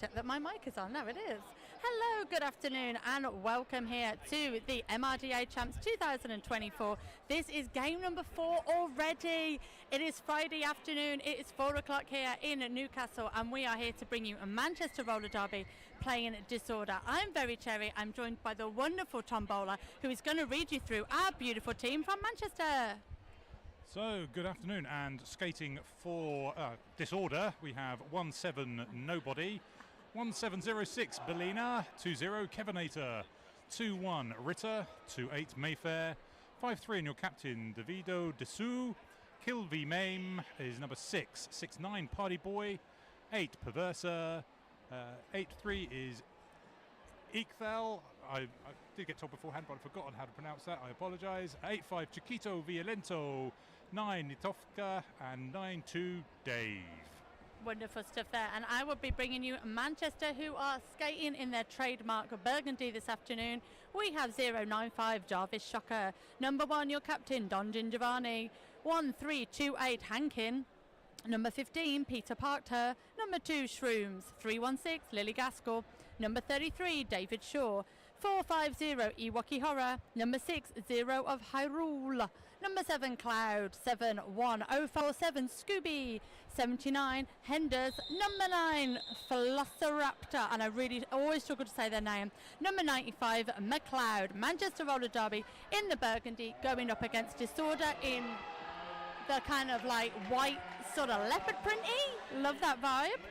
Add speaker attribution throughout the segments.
Speaker 1: Check that my mic is on. No, it is. Hello, good afternoon, and welcome here to the MRDA Champs 2024. This is game number 4 already. It is Friday afternoon. It is 4 o'clock here in Newcastle, and we are here to bring you a Manchester roller derby playing Disorder. I'm Very Cherry. I'm joined by the wonderful Tom Bowler, who is going to read you through our beautiful team from Manchester.
Speaker 2: So, good afternoon, and skating for Disorder, we have 1-7 Nobody, 1706 Belina, 20 Kevinator, 21 Ritter, 28 Mayfair, 53 and your captain Davido Dessou, Kilvi Mame is number 6, 69 Party Boy, 8 Perversa, 83 is Iqthal. I did get told beforehand, but I've forgotten how to pronounce that. I apologise. 85 Chiquito Violento, 9 Nitovka, and 92 Dave.
Speaker 1: Wonderful stuff there. And I will be bringing you Manchester, who are skating in their trademark burgundy this afternoon. We have 095 Jarvis Shocker, number 1 your captain Don Gingiovanni, 1328 Hankin, number 15 Peter Parkter, number 2 Shrooms, 316 Lily Gaskell, number 33 David Shaw, 450 Iwaki Horror, number 6 Zero of Hyrule, number 7 Cloud, 71047 Scooby, 79 Henders, number 9 Velociraptor, and I really always struggle to say their name, number 95 McLeod. Manchester roller derby in the burgundy, going up against Disorder in the kind of like white sort of leopard printy. Love that vibe.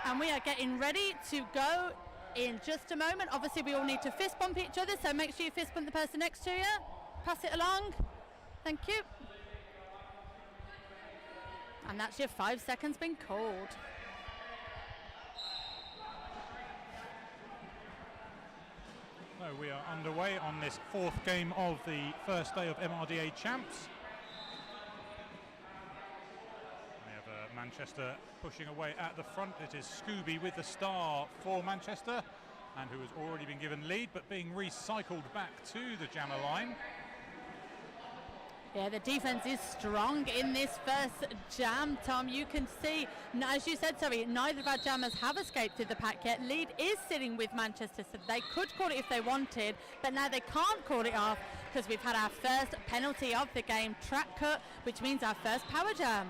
Speaker 1: And we are getting ready to go in just a moment. Obviously we all need to fist bump each other, so make sure you fist bump the person next to you. Pass it along. Thank you. And that's your 5 seconds been called.
Speaker 2: So we are underway on this 4th game of the first day of MRDA Champs. Manchester pushing away at the front. It is Scooby with the star for Manchester, and who has already been given lead but being recycled back to the jammer line.
Speaker 1: Yeah, the defence is strong in this first jam, Tom. You can see, as you said, sorry, neither of our jammers have escaped through the pack yet. Lead is sitting with Manchester, so they could call it if they wanted, but now they can't call it off because we've had our first penalty of the game, track cut, which means our first power jam.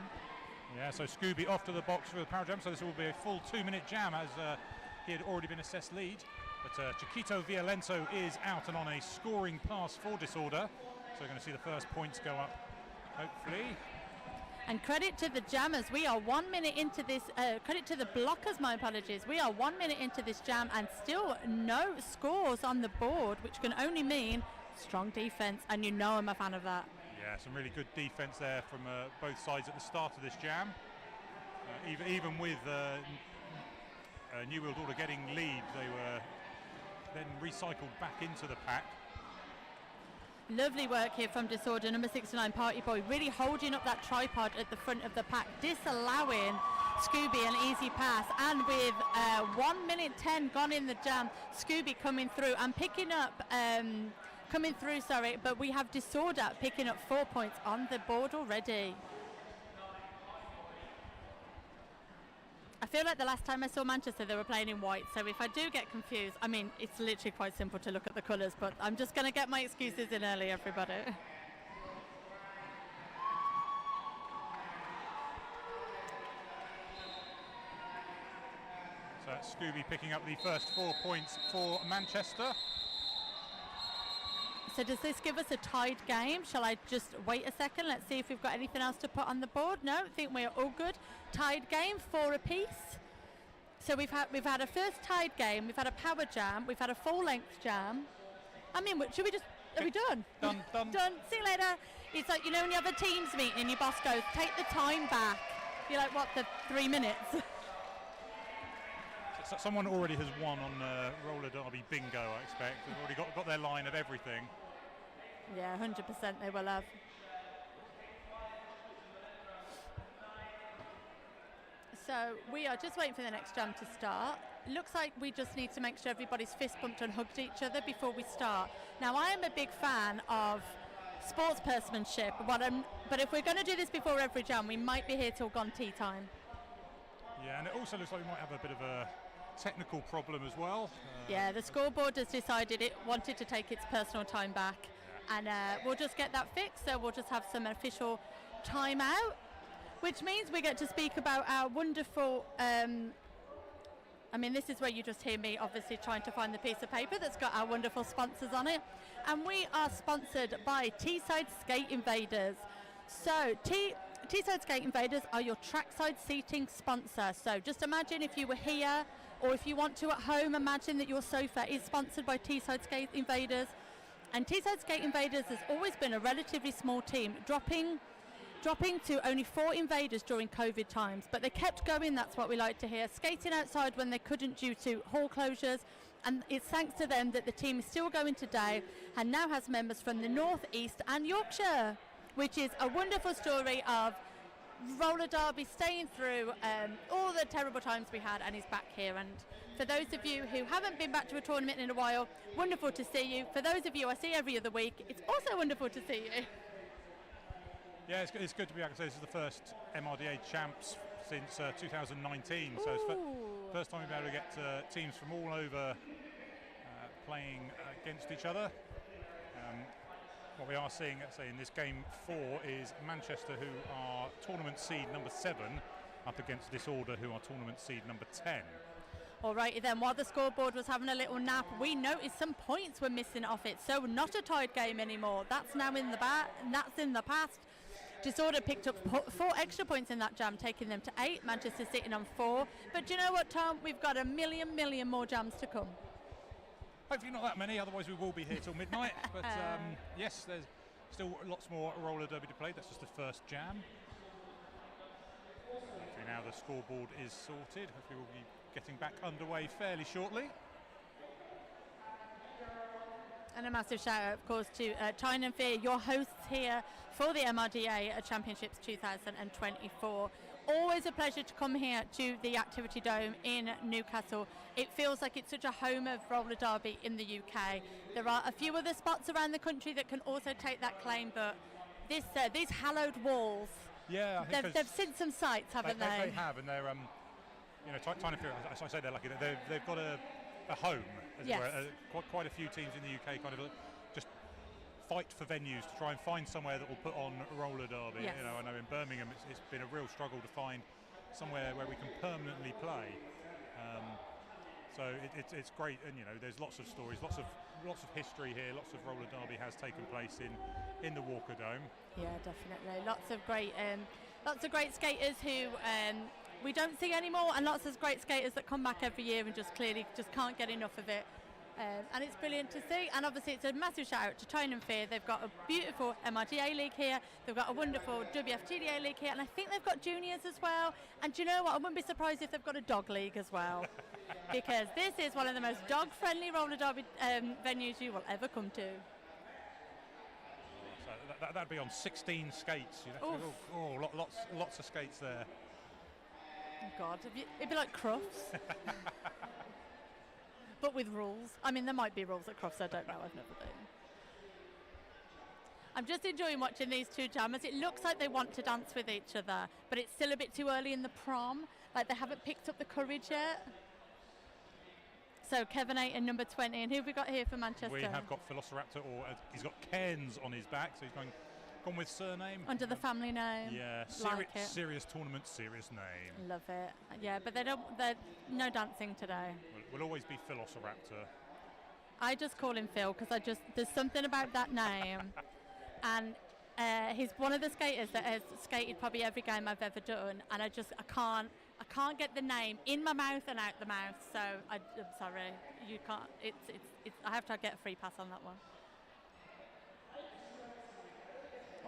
Speaker 2: Yeah, so Scooby off to the box for the power jam, so this will be a full 2-minute jam as he had already been assessed lead. But Chiquito Violento is out and on a scoring pass for Disorder, so we're going to see the first points go up, hopefully.
Speaker 1: And credit to the jammers, we are 1 minute into this, credit to the blockers, my apologies. We are 1 minute into this jam and still no scores on the board, which can only mean strong defence, and you know I'm a fan of that.
Speaker 2: Yeah, some really good defence there from both sides at the start of this jam. Even with New World Order getting lead, they were then recycled back into the pack.
Speaker 1: Lovely work here from Disorder, number 69 Party Boy, really holding up that tripod at the front of the pack, disallowing Scooby an easy pass. And with 1 minute 10 gone in the jam, Scooby coming through and picking up but we have Disorder picking up 4 points on the board already. I feel like the last time I saw Manchester they were playing in white, so if I do get confused, I mean it's literally quite simple to look at the colours, but I'm just going to get my excuses in early, everybody.
Speaker 2: So that's Scooby picking up the first 4 points for Manchester.
Speaker 1: So does this give us a tied game? Shall I just wait a second? Let's see if we've got anything else to put on the board. No, I think we're all good. Tied game, 4 apiece. So we've had a first tied game, we've had a power jam, we've had a full length jam. I mean, should we just, are we done?
Speaker 2: Done.
Speaker 1: Done. See you later. It's like, you know, when you have a Teams meeting and your boss goes, take the time back. You're like, what, the 3 minutes?
Speaker 2: So someone already has won on roller derby bingo, I expect. They've already got their line of everything.
Speaker 1: Yeah, 100% they will have. So we are just waiting for the next jam to start. Looks like we just need to make sure everybody's fist bumped and hugged each other before we start. Now I am a big fan of sports personmanship, but if we're going to do this before every jam, we might be here till gone tea time.
Speaker 2: Yeah, and it also looks like we might have a bit of a technical problem as well.
Speaker 1: Yeah, the scoreboard has decided it wanted to take its personal time back, and we'll just get that fixed. So we'll just have some official time out, which means we get to speak about our wonderful. I mean, this is where you just hear me obviously trying to find the piece of paper that's got our wonderful sponsors on it. And we are sponsored by Teesside Skate Invaders. So Teesside Skate Invaders are your trackside seating sponsor. So just imagine if you were here, or if you want to at home, imagine that your sofa is sponsored by Teesside Skate Invaders. And Teesside Skate Invaders has always been a relatively small team, dropping to only 4 invaders during COVID times, but they kept going. That's what we like to hear, skating outside when they couldn't due to hall closures, and it's thanks to them that the team is still going today and now has members from the North, East and Yorkshire, which is a wonderful story of roller derby staying through all the terrible times we had, and he's back here. And for those of you who haven't been back to a tournament in a while, wonderful to see you. For those of you I see every other week, it's also wonderful to see you.
Speaker 2: Yeah, it's good to be back. So this is the first MRDA champs since 2019. So it's first time we've been able to get teams from all over playing against each other. What we are seeing, say, in this game 4 is Manchester, who are tournament seed number 7, up against Disorder, who are tournament seed number 10.
Speaker 1: Alrighty then, while the scoreboard was having a little nap, we noticed some points were missing off it. So not a tied game anymore. That's now in the that's in the past. Disorder picked up 4 extra points in that jam, taking them to 8. Manchester sitting on 4. But do you know what, Tom? We've got a million more jams to come.
Speaker 2: Hopefully not that many, otherwise we will be here till midnight. But yes, there's still lots more roller derby to play. That's just the first jam. Hopefully now the scoreboard is sorted. Hopefully we'll be getting back underway fairly shortly.
Speaker 1: And a massive shout out, of course, to Tyne and Fear, your hosts here for the MRDA Championships 2024. Always a pleasure to come here to the Activity Dome in Newcastle. It feels like it's such a home of roller derby in the UK. There are a few other spots around the country that can also take that claim, but these hallowed walls,
Speaker 2: yeah, I think
Speaker 1: they've seen some sights, haven't they?
Speaker 2: They have, and they're, you know, Tyne and Fear, as I say, they're lucky. They've got a home.
Speaker 1: Yes.
Speaker 2: Quite a few teams in the UK kind of just fight for venues to try and find somewhere that will put on roller derby.
Speaker 1: Yes.
Speaker 2: You know, I know in Birmingham it's been a real struggle to find somewhere where we can permanently play. So it's great, and you know, there's lots of stories, lots of history here. Lots of roller derby has taken place in the Walker Dome. Yeah,
Speaker 1: definitely. Lots of great skaters who we don't see anymore, and lots of great skaters that come back every year and just clearly can't get enough of it. And it's brilliant to see, and obviously it's a massive shout out to Tyne and Fear. They've got a beautiful MRDA league here, they've got a wonderful WFTDA league here, and I think they've got juniors as well. And do you know what, I wouldn't be surprised if they've got a dog league as well, because this is one of the most dog friendly roller derby venues you will ever come to.
Speaker 2: So that'd be on 16 skates, you know. Lots of skates there.
Speaker 1: Oh God, it'd be like Crufts. But with rules. I mean, there might be rules at Crufts, I don't know, I've never been. I'm just enjoying watching these two jammers. It looks like they want to dance with each other, but it's still a bit too early in the prom. Like, they haven't picked up the courage yet. So Kevin 8 and number 20, and who have we got here for Manchester?
Speaker 2: We have got Velociraptor, or he's got Cairns on his back, so he's gone with surname.
Speaker 1: Under the family name.
Speaker 2: Yeah, serious tournament, serious name.
Speaker 1: Love it. Yeah, but they're no dancing today.
Speaker 2: Will always be Velociraptor.
Speaker 1: I just call him Phil because there's something about that name. And he's one of the skaters that has skated probably every game I've ever done, and I can't get the name in my mouth and out the mouth. So I'm sorry, you can't. It's I have to get a free pass on that one.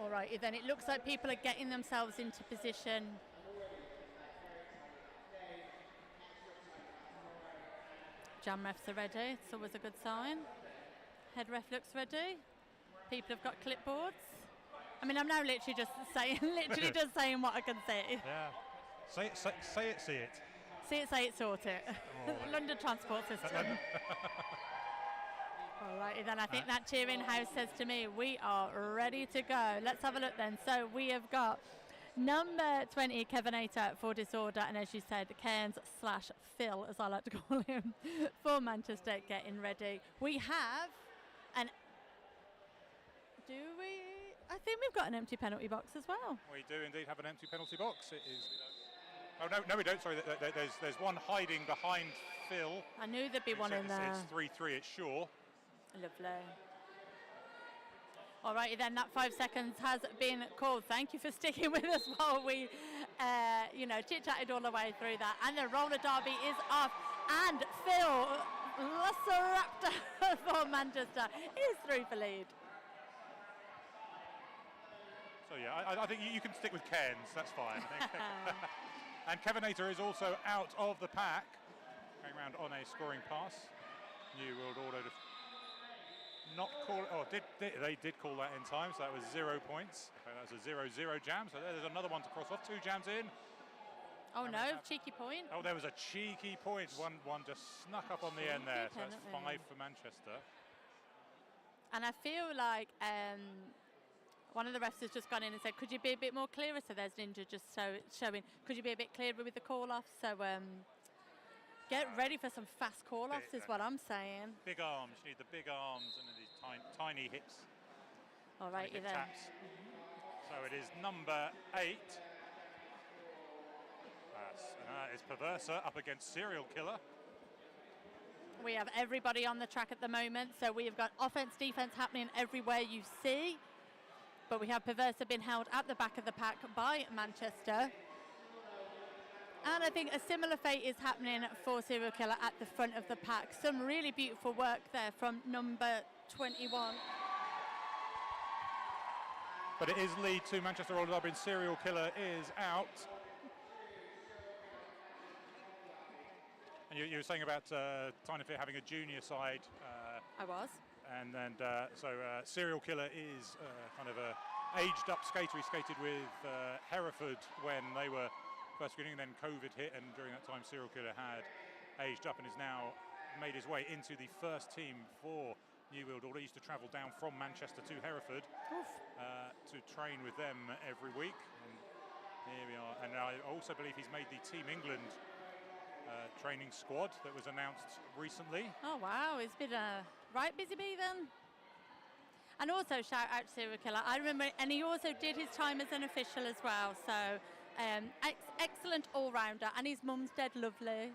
Speaker 1: All right, then it looks like people are getting themselves into position. Jam refs are ready. It's always a good sign. Head ref looks ready. People have got clipboards. I mean, I'm now literally just saying what I can say.
Speaker 2: Yeah. Say it, see it.
Speaker 1: See it, say it, sort it. Oh. London Transport System. All righty then, I think that cheering house says to me, we are ready to go. Let's have a look then. So we have got Number 20, Kevenator for Disorder, and as you said, Cairns/Phil, as I like to call him, for Manchester, getting ready. We have an... Do we? I think we've got an empty penalty box as well.
Speaker 2: We do indeed have an empty penalty box. It is... Oh, no, we don't. Sorry, there's one hiding behind Phil.
Speaker 1: I knew there'd be one in there.
Speaker 2: It's 3-3, it's sure.
Speaker 1: Lovely. Alrighty then, that 5 seconds has been called. Thank you for sticking with us while we, chit-chatted all the way through that. And the roller derby is off. And Phil Velociraptor for Manchester is through for lead.
Speaker 2: So yeah, I think you can stick with Cairns, that's fine. And Kevenator is also out of the pack, going around on a scoring pass. New World Order not call. Oh, they did call that in time, so that was 0 points. Okay, that was a 0-0 jam. So there's another one to cross off. 2 jams in.
Speaker 1: Oh no, cheeky point.
Speaker 2: Oh, there was a cheeky point. One just snuck up on the end there. So that's 5 for Manchester.
Speaker 1: And I feel like one of the refs has just gone in and said, could you be a bit more clearer? So there's Ninja just showing, could you be a bit clearer with the call-off? So get ready for some fast call-offs is what I'm saying.
Speaker 2: Big arms, you need the big arms and these tiny hips.
Speaker 1: All right, you then.
Speaker 2: Taps. So it is number 8. It's Perverser up against Serial Killer.
Speaker 1: We have everybody on the track at the moment, so we have got offense, defense happening everywhere you see. But we have Perverser being held at the back of the pack by Manchester. And I think a similar fate is happening for Serial Killer at the front of the pack. Some really beautiful work there from number 21.
Speaker 2: But it is lead to Manchester Roller Derby, and Serial Killer is out. And you were saying about Tiny Fear having a junior side.
Speaker 1: I was.
Speaker 2: And Serial Killer is kind of a aged up skater. He skated with Hereford when they were first beginning, then COVID hit, and during that time Serial Killer had aged up and is now made his way into the first team for New World Order. He used to travel down from Manchester to Hereford to train with them every week. And here we are. And I also believe he's made the Team England training squad that was announced recently.
Speaker 1: Oh wow, it's been a right busy bee then. And also shout out to Serial Killer. I remember, and he also did his time as an official as well. So excellent all-rounder, and his mum's dead lovely.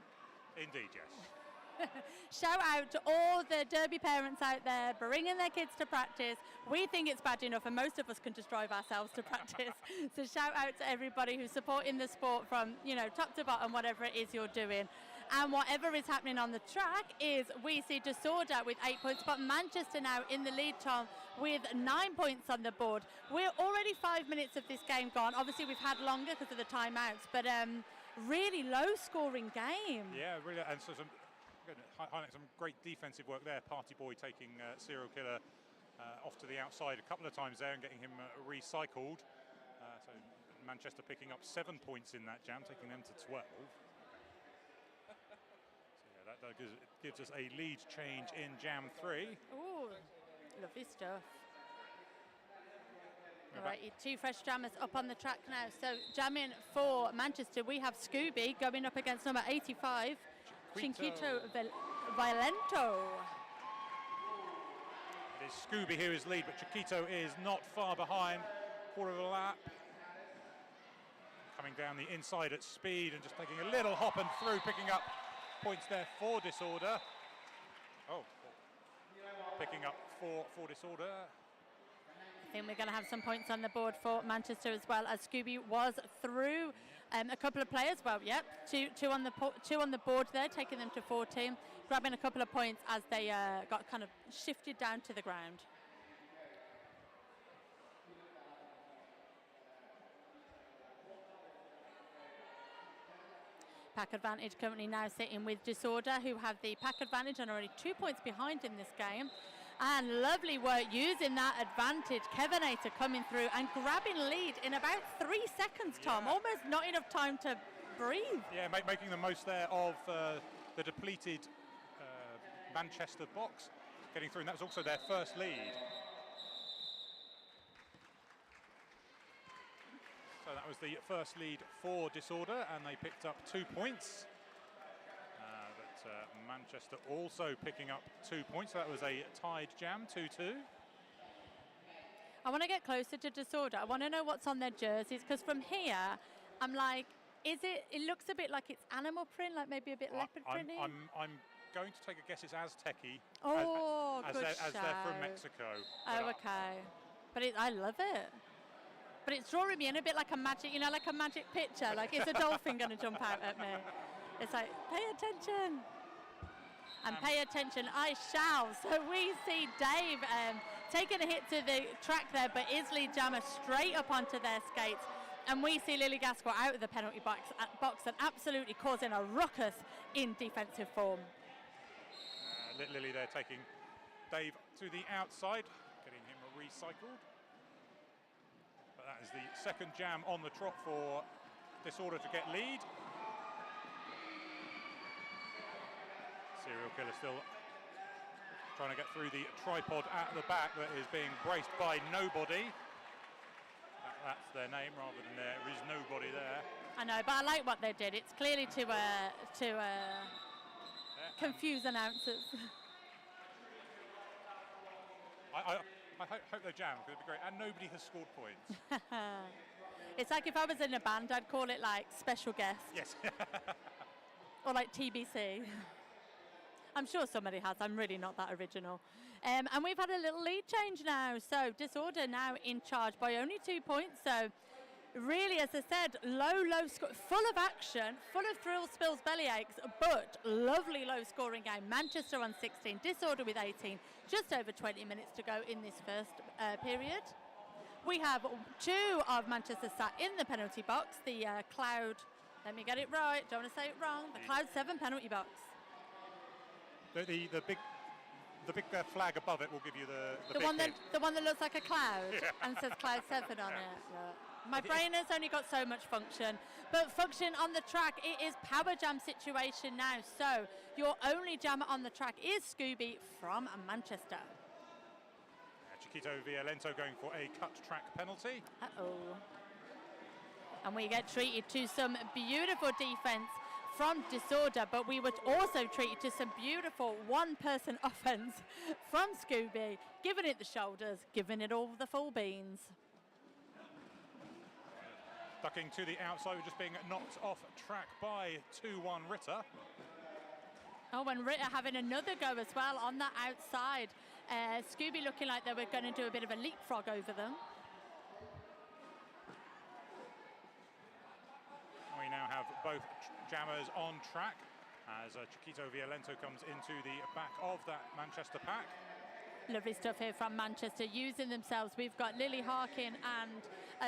Speaker 2: Indeed, yes.
Speaker 1: Shout out to all the Derby parents out there bringing their kids to practice. We think it's bad enough, and most of us can just drive ourselves to practice. So shout out to everybody who's supporting the sport from, top to bottom, whatever it is you're doing. And whatever is happening on the track is we see Disorder with 8 points, but Manchester now in the lead, Tom, with 9 points on the board. We're already 5 minutes of this game gone. Obviously, we've had longer because of the timeouts, but really low-scoring game.
Speaker 2: Yeah, really, and so highlight some great defensive work there. Party Boy taking Serial Killer off to the outside a couple of times there and getting him recycled. So Manchester picking up 7 points in that jam, taking them to 12. That gives us a lead change in Jam 3.
Speaker 1: Ooh, lovely stuff. All right, 2 fresh jammers up on the track now. So jamming for Manchester, we have Scooby going up against number 85, Chiquito Violento.
Speaker 2: It is Scooby who is lead, but Chiquito is not far behind. Quarter of a lap. Coming down the inside at speed and just taking a little hop and through, picking up points there for Disorder. Oh, picking up for Disorder.
Speaker 1: I think we're going to have some points on the board for Manchester as well, as Scooby was through a couple of players. Well, yep, two on the board there, taking them to 14, grabbing a couple of points as they got kind of shifted down to the ground. Pack advantage currently now sitting with Disorder, who have the pack advantage and are already 2 points behind in this game. And lovely work using that advantage. Kevenator coming through and grabbing lead in about 3 seconds, Tom.
Speaker 2: Yeah.
Speaker 1: Almost not enough time to breathe.
Speaker 2: Yeah, making the most there of the depleted Manchester box. Getting through, and that was also their first lead. So So that was the first lead for Disorder, and they picked up 2 points. But Manchester also picking up 2 points. So that was a tied jam, 2-2.
Speaker 1: I want to get closer to Disorder. I want to know what's on their jerseys, because from here, I'm like, it looks a bit like it's animal print, like maybe a bit leopard printing.
Speaker 2: I'm going to take a guess it's Aztec-y.
Speaker 1: Oh,
Speaker 2: as
Speaker 1: good
Speaker 2: as they're from Mexico.
Speaker 1: Oh, okay. But I love it. But it's drawing me in a bit like a magic, like a magic picture. Like, is a dolphin going to jump out at me? It's like, pay attention. And pay attention, I shall. So we see Dave taking a hit to the track there, but Isley Jammer straight up onto their skates. And we see Lily Gaskell out of the penalty box and absolutely causing a ruckus in defensive form.
Speaker 2: Lily there taking Dave to the outside, getting him recycled. But that is the second jam on the trot for Disorder to get lead. Serial Killer still trying to get through the tripod at the back that is being braced by Nobody. That's their name rather than there is nobody there.
Speaker 1: I know, but I like what they did. It's clearly to confuse announcers.
Speaker 2: I hope they jam, because it'd be great. And nobody has scored points.
Speaker 1: It's like if I was in a band, I'd call it like special guest.
Speaker 2: Yes.
Speaker 1: Or like TBC. I'm sure somebody has. I'm really not that original. And we've had a little lead change now. So Disorder now in charge by only 2 points. So really, as I said, low score, full of action, full of thrills, spills, bellyaches, but lovely low scoring game. Manchester on 16, Disorder with 18. Just over 20 minutes to go in this first period. We have 2 of Manchester sat in the penalty box. The Cloud, let me get it right, don't want to say it wrong. The Cloud 7 penalty box.
Speaker 2: The big flag above it will give you the
Speaker 1: one that looks like a cloud and says Cloud 7 on it. Yeah. My brain has only got so much function, but function on the track, it is power jam situation now. So your only jammer on the track is Scooby from Manchester.
Speaker 2: Chiquito Violento going for a cut track penalty.
Speaker 1: Uh-oh. And we get treated to some beautiful defense from Disorder, but we were also treated to some beautiful one-person offense from Scooby, giving it the shoulders, giving it all the full beans.
Speaker 2: Ducking to the outside, just being knocked off track by 2-1 Ritter.
Speaker 1: Oh, and Ritter having another go as well on that outside. Scooby looking like they were going to do a bit of a leapfrog over them.
Speaker 2: We now have both jammers on track as Chiquito Violento comes into the back of that Manchester pack.
Speaker 1: Lovely stuff here from Manchester, using themselves. We've got Lily Harkin and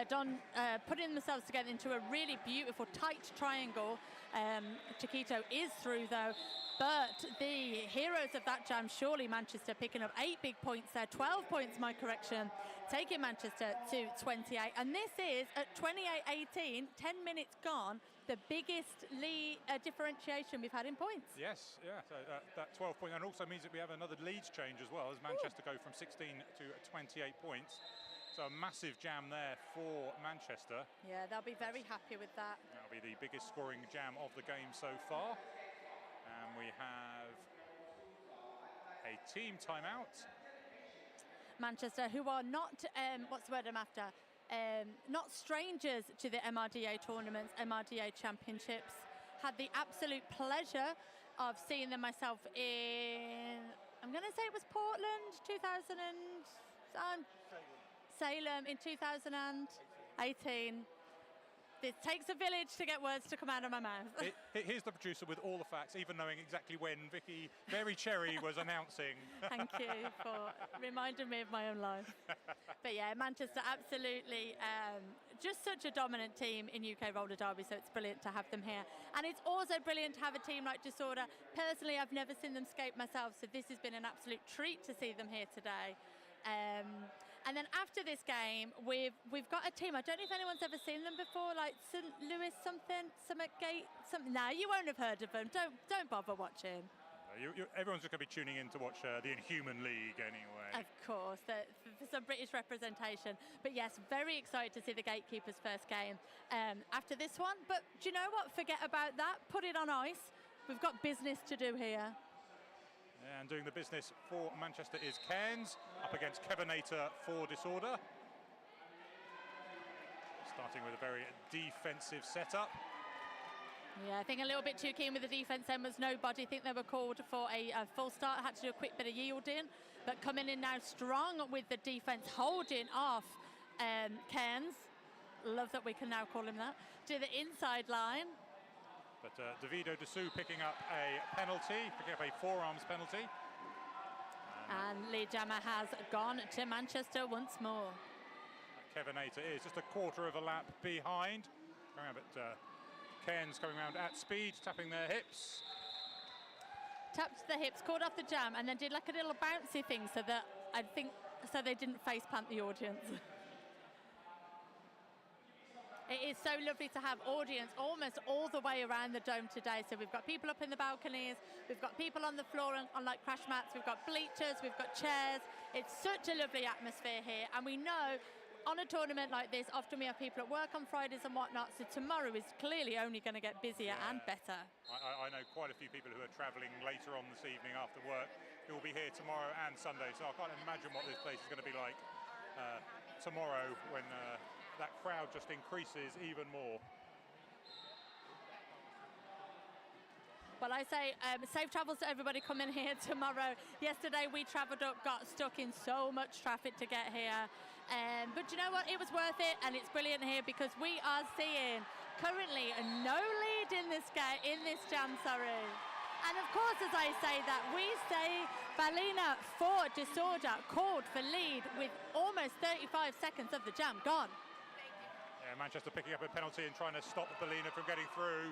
Speaker 1: Don putting themselves together into a really beautiful tight triangle. Chiquito is through though, but the heroes of that jam, surely Manchester, picking up 8 big points there, 12 points, my correction, taking Manchester to 28. And this is at 28-18, 10 minutes gone, the biggest lead differentiation we've had in points.
Speaker 2: Yes, yeah, so that 12 point, and also means that we have another leads change as well, as Manchester go from 16 to 28 points. So a massive jam there for Manchester.
Speaker 1: Yeah, they'll be very happy with that.
Speaker 2: That'll be the biggest scoring jam of the game so far. And we have a team timeout.
Speaker 1: Manchester, who are not, what's the word I'm after? Not strangers to the MRDA tournaments, MRDA championships. Had the absolute pleasure of seeing them myself in, I'm going to say it was Portland, 2000 and Salem in 2018. It takes a village to get words to come out of my mouth.
Speaker 2: Here's the producer with all the facts, even knowing exactly when Vicky Berry Cherry was announcing.
Speaker 1: Thank you for reminding me of my own life. But yeah, Manchester absolutely just such a dominant team in UK roller derby, so it's brilliant to have them here. And it's also brilliant to have a team like Disorder. Personally, I've never seen them skate myself, so this has been an absolute treat to see them here today. And then after this game, we've got a team. I don't know if anyone's ever seen them before, like St. Louis something, Summit Gate, something. No, you won't have heard of them. Don't bother watching.
Speaker 2: Everyone's just going to be tuning in to watch the Inhuman League anyway.
Speaker 1: Of course, for some British representation. But yes, very excited to see the Gatekeepers' first game after this one. But do you know what? Forget about that. Put it on ice. We've got business to do here.
Speaker 2: And doing the business for Manchester is Cairns, up against Kevenator for Disorder. Starting with a very defensive setup.
Speaker 1: Yeah, I think a little bit too keen with the defence then was Nobody. I think they were called for a full start, had to do a quick bit of yielding, but coming in now strong with the defence, holding off Cairns. Love that we can now call him that. To the inside line.
Speaker 2: But Davido Dessou picking up a penalty, picking up a forearms penalty.
Speaker 1: And lead jammer has gone to Manchester once more.
Speaker 2: Kevenator is just a quarter of a lap behind. But Cairns coming around at speed, tapping their hips.
Speaker 1: Tapped the hips, caught off the jam, and then did like a little bouncy thing so that so they didn't face plant the audience. It is so lovely to have audience almost all the way around the dome today. So we've got people up in the balconies, we've got people on the floor on like crash mats, we've got bleachers, we've got chairs. It's such a lovely atmosphere here, and we know on a tournament like this, often we have people at work on Fridays and whatnot, so tomorrow is clearly only going to get busier and better.
Speaker 2: I know quite a few people who are travelling later on this evening after work who will be here tomorrow and Sunday, so I can't imagine what this place is going to be like tomorrow when that crowd just increases even more.
Speaker 1: Well, I say safe travels to everybody coming here tomorrow. Yesterday we travelled up, got stuck in so much traffic to get here. But you know what? It was worth it, and it's brilliant here because we are seeing currently no lead in this game, jam, sorry. And of course, as I say that, we say Balina for Disorder called for lead with almost 35 seconds of the jam gone.
Speaker 2: Yeah, Manchester picking up a penalty and trying to stop Balina from getting through.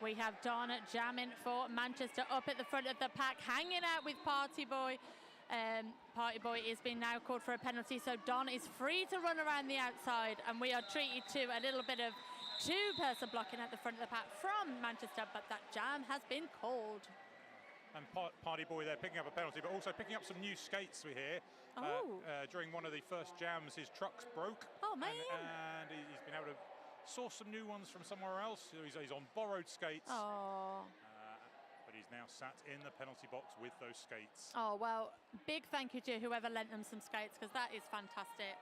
Speaker 1: We have Don jamming for Manchester up at the front of the pack, hanging out with Party Boy. Party Boy is being now called for a penalty, so Don is free to run around the outside, and we are treated to a little bit of two-person blocking at the front of the pack from Manchester, but that jam has been called.
Speaker 2: And Party Boy there picking up a penalty, but also picking up some new skates, we hear. During one of the first jams, his trucks broke.
Speaker 1: Oh, man.
Speaker 2: And he's been able to source some new ones from somewhere else. He's on borrowed skates.
Speaker 1: Oh.
Speaker 2: But he's now sat in the penalty box with those skates.
Speaker 1: Oh, well, big thank you to whoever lent them some skates, because that is fantastic.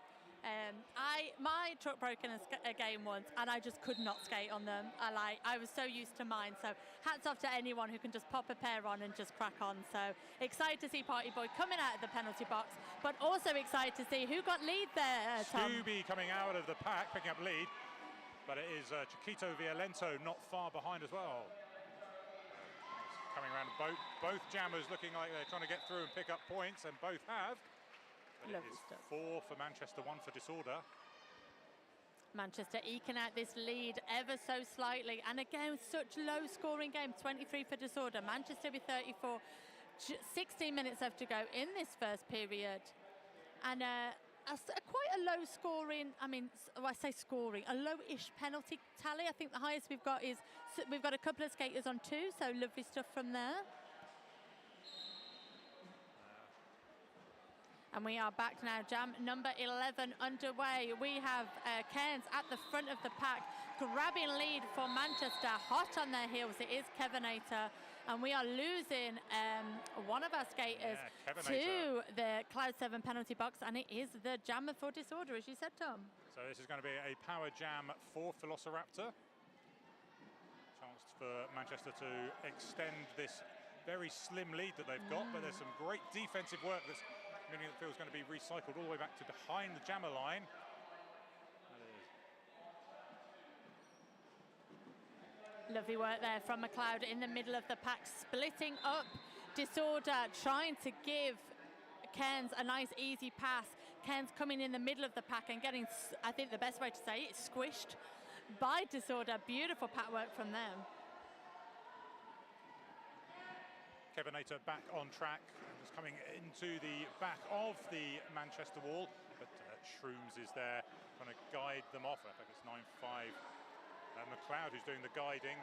Speaker 1: My truck broke in a game once, and I just could not skate on them. I was so used to mine, so hats off to anyone who can just pop a pair on and just crack on. So excited to see Party Boy coming out of the penalty box, but also excited to see who got lead there, Tom.
Speaker 2: Scooby coming out of the pack, picking up lead. But it is Chiquito Violento not far behind as well. Coming around both jammers looking like they're trying to get through and pick up points, and both have. But it is 4 for Manchester, 1 for Disorder.
Speaker 1: Manchester eking out this lead ever so slightly. And again, such low scoring game, 23 for Disorder. Manchester with 34. 16 minutes left to go in this first period. And quite a low scoring, I say scoring, a low-ish penalty tally. I think the highest we've got is, we've got a couple of skaters on 2, so lovely stuff from there. And we are back now, jam number 11 underway. We have Cairns at the front of the pack, grabbing lead for Manchester, hot on their heels. It is Kevenator. And we are losing one of our skaters to the Cloud 7 penalty box, and it is the jammer for Disorder, as you said, Tom.
Speaker 2: So this is going to be a power jam for Velociraptor. Chance for Manchester to extend this very slim lead that they've got, but there's some great defensive work that's meaning that feels going to be recycled all the way back to behind the jammer line.
Speaker 1: Lovely work there from McLeod in the middle of the pack, splitting up Disorder, trying to give Cairns a nice easy pass. Cairns coming in the middle of the pack and getting, I think the best way to say it, squished by Disorder. Beautiful pack work from them.
Speaker 2: Kevenator back on track, just coming into the back of the Manchester wall, but Shrooms is there trying to guide them off. I think it's 9-5. McLeod who's doing the guiding.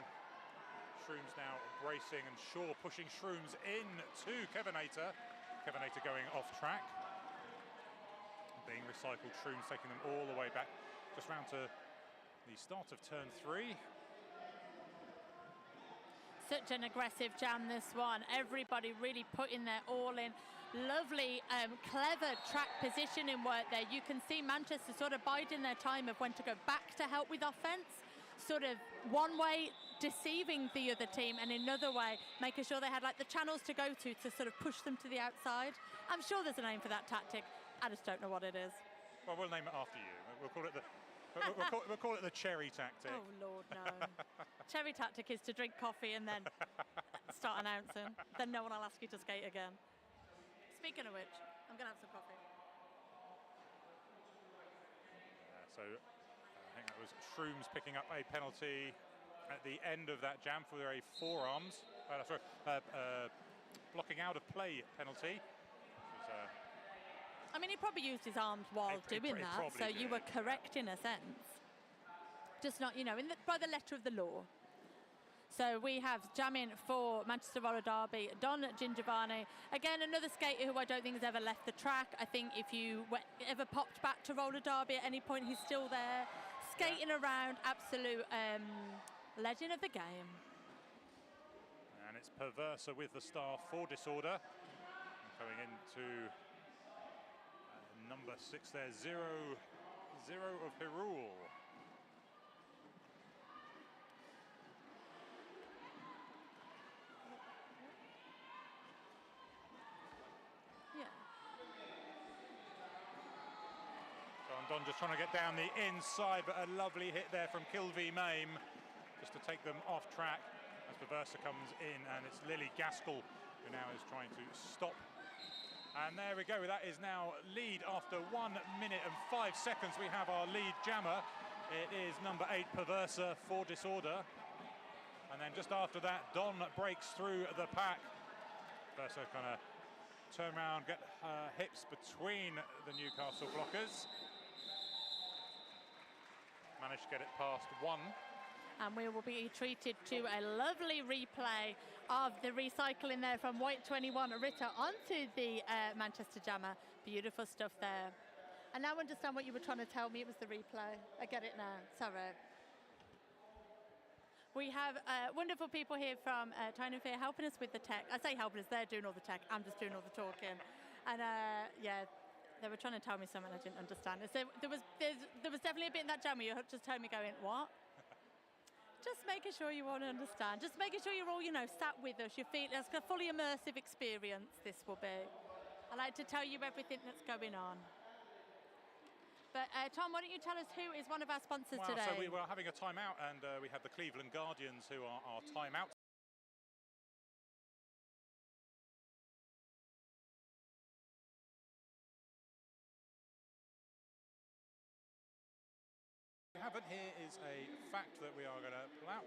Speaker 2: Shrooms now bracing, and Shaw pushing Shrooms in to Kevinator. Kevinator going off track. Being recycled, Shrooms taking them all the way back just round to the start of turn 3.
Speaker 1: Such an aggressive jam, this one. Everybody really putting their all in. Lovely, clever track positioning work there. You can see Manchester sort of biding their time of when to go back to help with offence. Sort of one way deceiving the other team, and another way making sure they had like the channels to go to sort of push them to the outside. I'm sure there's a name for that tactic. I just don't know what it is.
Speaker 2: Well, we'll name it after you. We'll call it the we'll call it the cherry tactic.
Speaker 1: Oh Lord, no. Cherry tactic is to drink coffee and then start announcing. Then no one will ask you to skate again. Speaking of which, I'm gonna have some coffee.
Speaker 2: So I think that was Shrooms picking up a penalty at the end of that jam for a forearms. Blocking out of play penalty.
Speaker 1: I mean, he probably used his arms while doing that, so you were correct in a sense. Just not, you know, by the letter of the law. So we have jamming for Manchester Roller Derby, Don Gingiovani. Again, another skater who I don't think has ever left the track. I think if you ever popped back to Roller Derby at any point, he's still there, skating around, absolute legend of the game.
Speaker 2: And it's Perversa with the star for Disorder. Coming into number 6 there, Zero of Hirul.
Speaker 1: Yeah.
Speaker 2: So Don just trying to get down the inside, but a lovely hit there from Kilvey Mame just to take them off track as Perversa comes in, and it's Lily Gaskell who now is trying to stop. And there we go, that is now lead after 1 minute and 5 seconds. We have our lead jammer. It is number 8, Perversa for Disorder. And then just after that, Don breaks through the pack. Perversa kind of turn around, get her hips between the Newcastle blockers. Managed to get it past 1.
Speaker 1: And we will be treated to a lovely replay of the recycling there from White 21 Ritter onto the Manchester Jammer. Beautiful stuff there. I now understand what you were trying to tell me. It was the replay. I get it now. Sorry. We have wonderful people here from Tiny Fear helping us with the tech. I say helping us, they're doing all the tech. I'm just doing all the talking. And yeah, they were trying to tell me something I didn't understand. So there was definitely a bit in that jam where you just heard me going, what? Just making sure you want to understand. Just making sure you're all, you know, sat with us. You feel it's a fully immersive experience, this will be. I like to tell you everything that's going on. But Tom, why don't you tell us who is one of our sponsors today?
Speaker 2: So we were having a timeout, and we had the Cleveland Guardians who are our timeout. Haven't here is a fact that we are going to pull out.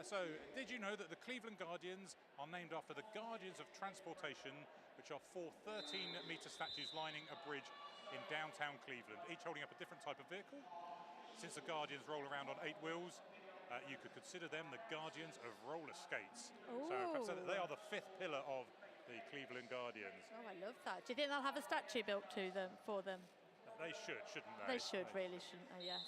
Speaker 2: So did you know that the Cleveland Guardians are named after the Guardians of Transportation, which are 4 13-metre statues lining a bridge in downtown Cleveland, each holding up a different type of vehicle? Since the Guardians roll around on 8 wheels, you could consider them the Guardians of roller skates.
Speaker 1: Ooh.
Speaker 2: So perhaps they are the 5th pillar of the Cleveland Guardians.
Speaker 1: Oh, I love that. Do you think they'll have a statue built to them for them?
Speaker 2: They should, shouldn't they?
Speaker 1: They should, really, shouldn't they? Yes.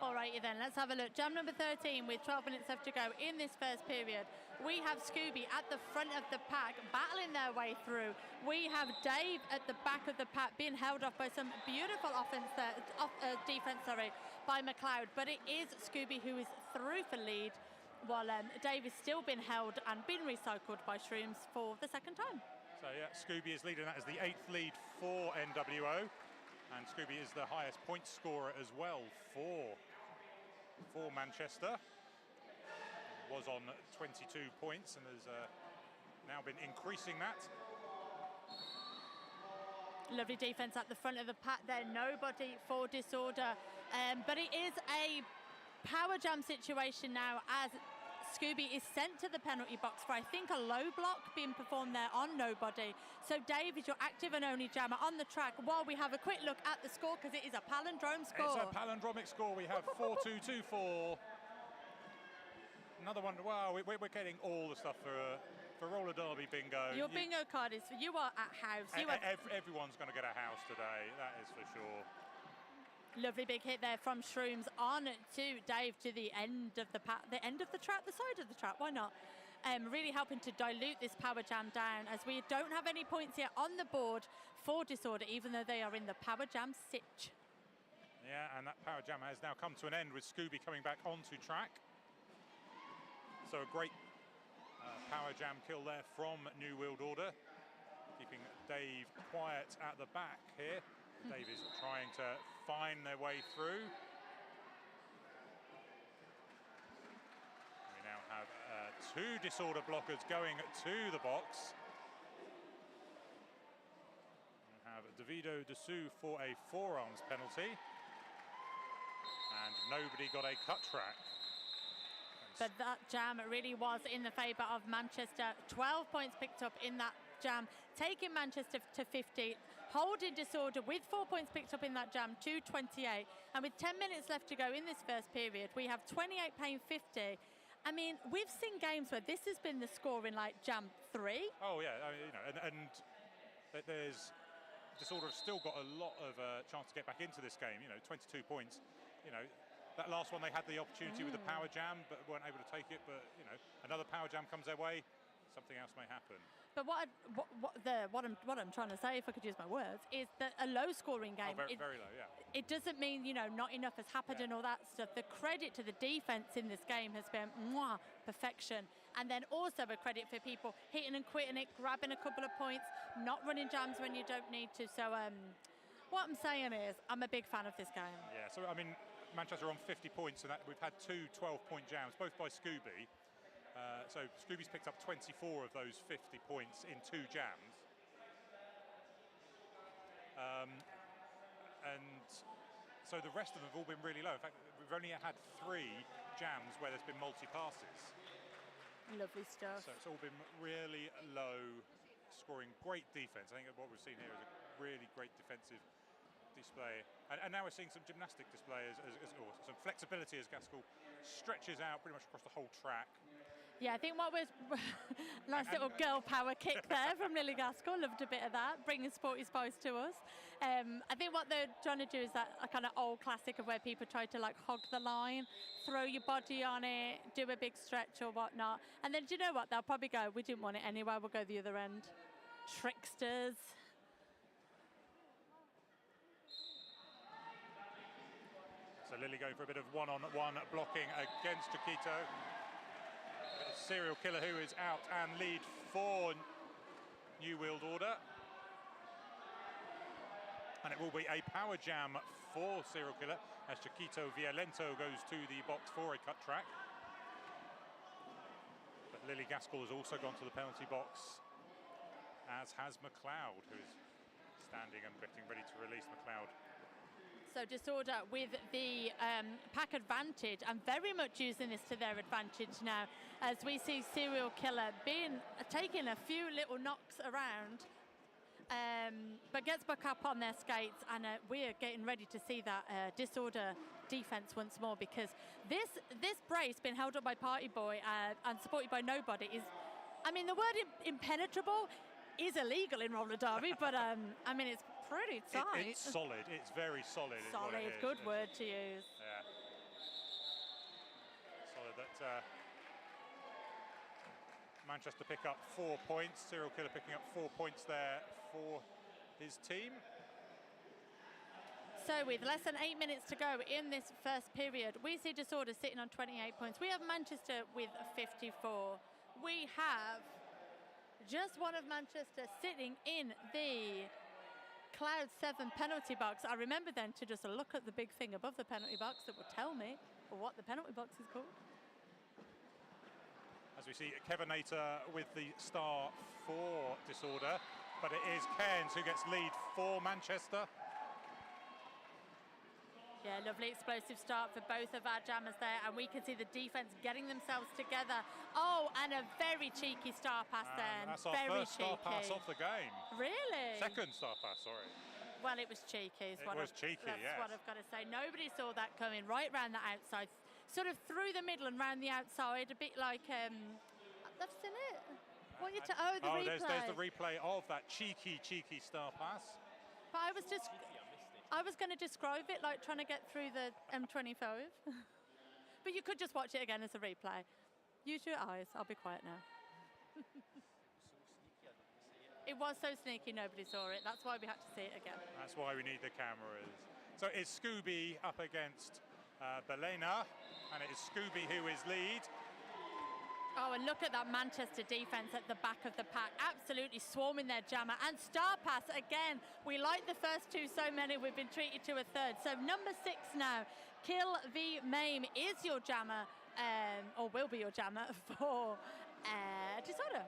Speaker 1: All righty then, let's have a look. Jam number 13 with 12 minutes left to go in this first period. We have Scooby at the front of the pack, battling their way through. We have Dave at the back of the pack, being held off by some beautiful defense, by McLeod. But it is Scooby who is through for lead, while Dave is still being held and being recycled by Shrooms for the second time.
Speaker 2: So yeah, Scooby is leading that as the 8th lead for NWO. And Scooby is the highest point scorer as well for Manchester. Was on 22 points and has now been increasing that.
Speaker 1: Lovely defense at the front of the pack there. Nobody for Disorder. But it is a power jam situation now as Scooby is sent to the penalty box for, I think, a low block being performed there on Nobody. So Dave is your active and only jammer on the track while we have a quick look at the score, because it is a palindrome score.
Speaker 2: It's a palindromic score. We have 4-2-2-4. Another one. Wow, we're getting all the stuff for roller derby bingo.
Speaker 1: Your bingo card is, you are at house.
Speaker 2: Everyone's going to get a house today, that is for sure.
Speaker 1: Lovely big hit there from Shrooms on to Dave to the end of the track, the side of the track, why not? Really helping to dilute this power jam down, as we don't have any points yet on the board for Disorder, even though they are in the power jam sitch.
Speaker 2: Yeah, and that power jam has now come to an end with Scooby coming back onto track. So a great power jam kill there from New World Order, keeping Dave quiet at the back here. Dave is trying to find their way through. We now have two Disorder blockers going to the box. We have Davido Dessou for a forearms penalty. And nobody got a cut track.
Speaker 1: But that jam really was in the favour of Manchester. 12 points picked up in that jam, taking Manchester to 50, holding Disorder with 4 points picked up in that jam to 28. And with 10 minutes left to go in this first period, we have 28 paying 50. I mean, we've seen games where this has been the score in like jam 3.
Speaker 2: Oh yeah, I mean, and there's Disorder have still got a lot of chance to get back into this game. 22 points. That last one they had the opportunity with the power jam, but weren't able to take it. But another power jam comes their way, something else may happen.
Speaker 1: But what I'm trying to say, if I could use my words, is that a low-scoring game.
Speaker 2: Very low, yeah.
Speaker 1: It doesn't mean not enough has happened and all that stuff. The credit to the defense in this game has been perfection, and then also a credit for people hitting and quitting it, grabbing a couple of points, not running jams when you don't need to. So what I'm saying is, I'm a big fan of this game.
Speaker 2: Yeah. So I mean, Manchester are on 50 points, and we've had two 12-point jams, both by Scooby. So Scooby's picked up 24 of those 50 points in 2 jams. And so the rest of them have all been really low. In fact, we've only had 3 jams where there's been multi-passes.
Speaker 1: Lovely stuff.
Speaker 2: So it's all been really low scoring, great defense. I think what we've seen here is a really great defensive display, and now we're seeing some gymnastic display or some flexibility as Gaskell stretches out pretty much across the whole track.
Speaker 1: Yeah, I think what was nice little girl power kick there from Lily Gaskell. Loved a bit of that, bringing Sporty Spice to us. I think what they're trying to do is that a kind of old classic of where people try to like hog the line, throw your body on it, do a big stretch or whatnot, and then do you know what? They'll probably go, we didn't want it anyway, we'll go the other end. Tricksters.
Speaker 2: So Lily going for a bit of one-on-one blocking against Chiquito. Serial Killer who is out and lead for New World Order. And it will be a power jam for Serial Killer as Chiquito Violento goes to the box for a cut track. But Lily Gaskell has also gone to the penalty box, as has McLeod, who is standing and getting ready to release McLeod.
Speaker 1: So Disorder with the pack advantage, and very much using this to their advantage now, as we see Serial Killer taking a few little knocks around, but gets back up on their skates, and we're getting ready to see that Disorder defense once more, because this brace being held up by Party Boy and supported by Nobody is, I mean, the word impenetrable is illegal in roller derby, but I mean, it's pretty tight.
Speaker 2: It's solid. It's very solid.
Speaker 1: Solid, good word to use.
Speaker 2: Yeah. Solid. That Manchester pick up 4 points. Serial Killer picking up 4 points there for his team.
Speaker 1: So with less than 8 minutes to go in this first period, we see Disorder sitting on 28 points. We have Manchester with 54. We have just one of Manchester sitting in the Cloud 7 penalty box. I remember then to just look at the big thing above the penalty box that will tell me what the penalty box is called.
Speaker 2: As we see Kevin Nater with the star for Disorder, but it is Cairns who gets lead for Manchester.
Speaker 1: Yeah, lovely explosive start for both of our jammers there, and we can see the defense getting themselves together. Oh, and a very cheeky star pass then.
Speaker 2: That's our
Speaker 1: very
Speaker 2: first star pass off the game.
Speaker 1: Really?
Speaker 2: Second star pass, sorry.
Speaker 1: Well, it was cheeky.
Speaker 2: It was cheeky,
Speaker 1: that's
Speaker 2: yes.
Speaker 1: what I've got to say. Nobody saw that coming right round the outside, sort of through the middle and round the outside, a bit like, I've seen it. The replay.
Speaker 2: There's the replay of that cheeky star pass.
Speaker 1: But I was going to describe it like trying to get through the M25. But you could just watch it again as a replay. Use your eyes. I'll be quiet now. It was so sneaky, nobody saw it. That's why we had to see it again.
Speaker 2: That's why we need the cameras. So it's Scooby up against Belena, and it is Scooby who is lead.
Speaker 1: Oh, and look at that Manchester defence at the back of the pack, absolutely swarming their jammer. And star pass again. We like the first two so many, we've been treated to a third. So number 6 now, Kill V Maim is your jammer, or will be your jammer for Disorder.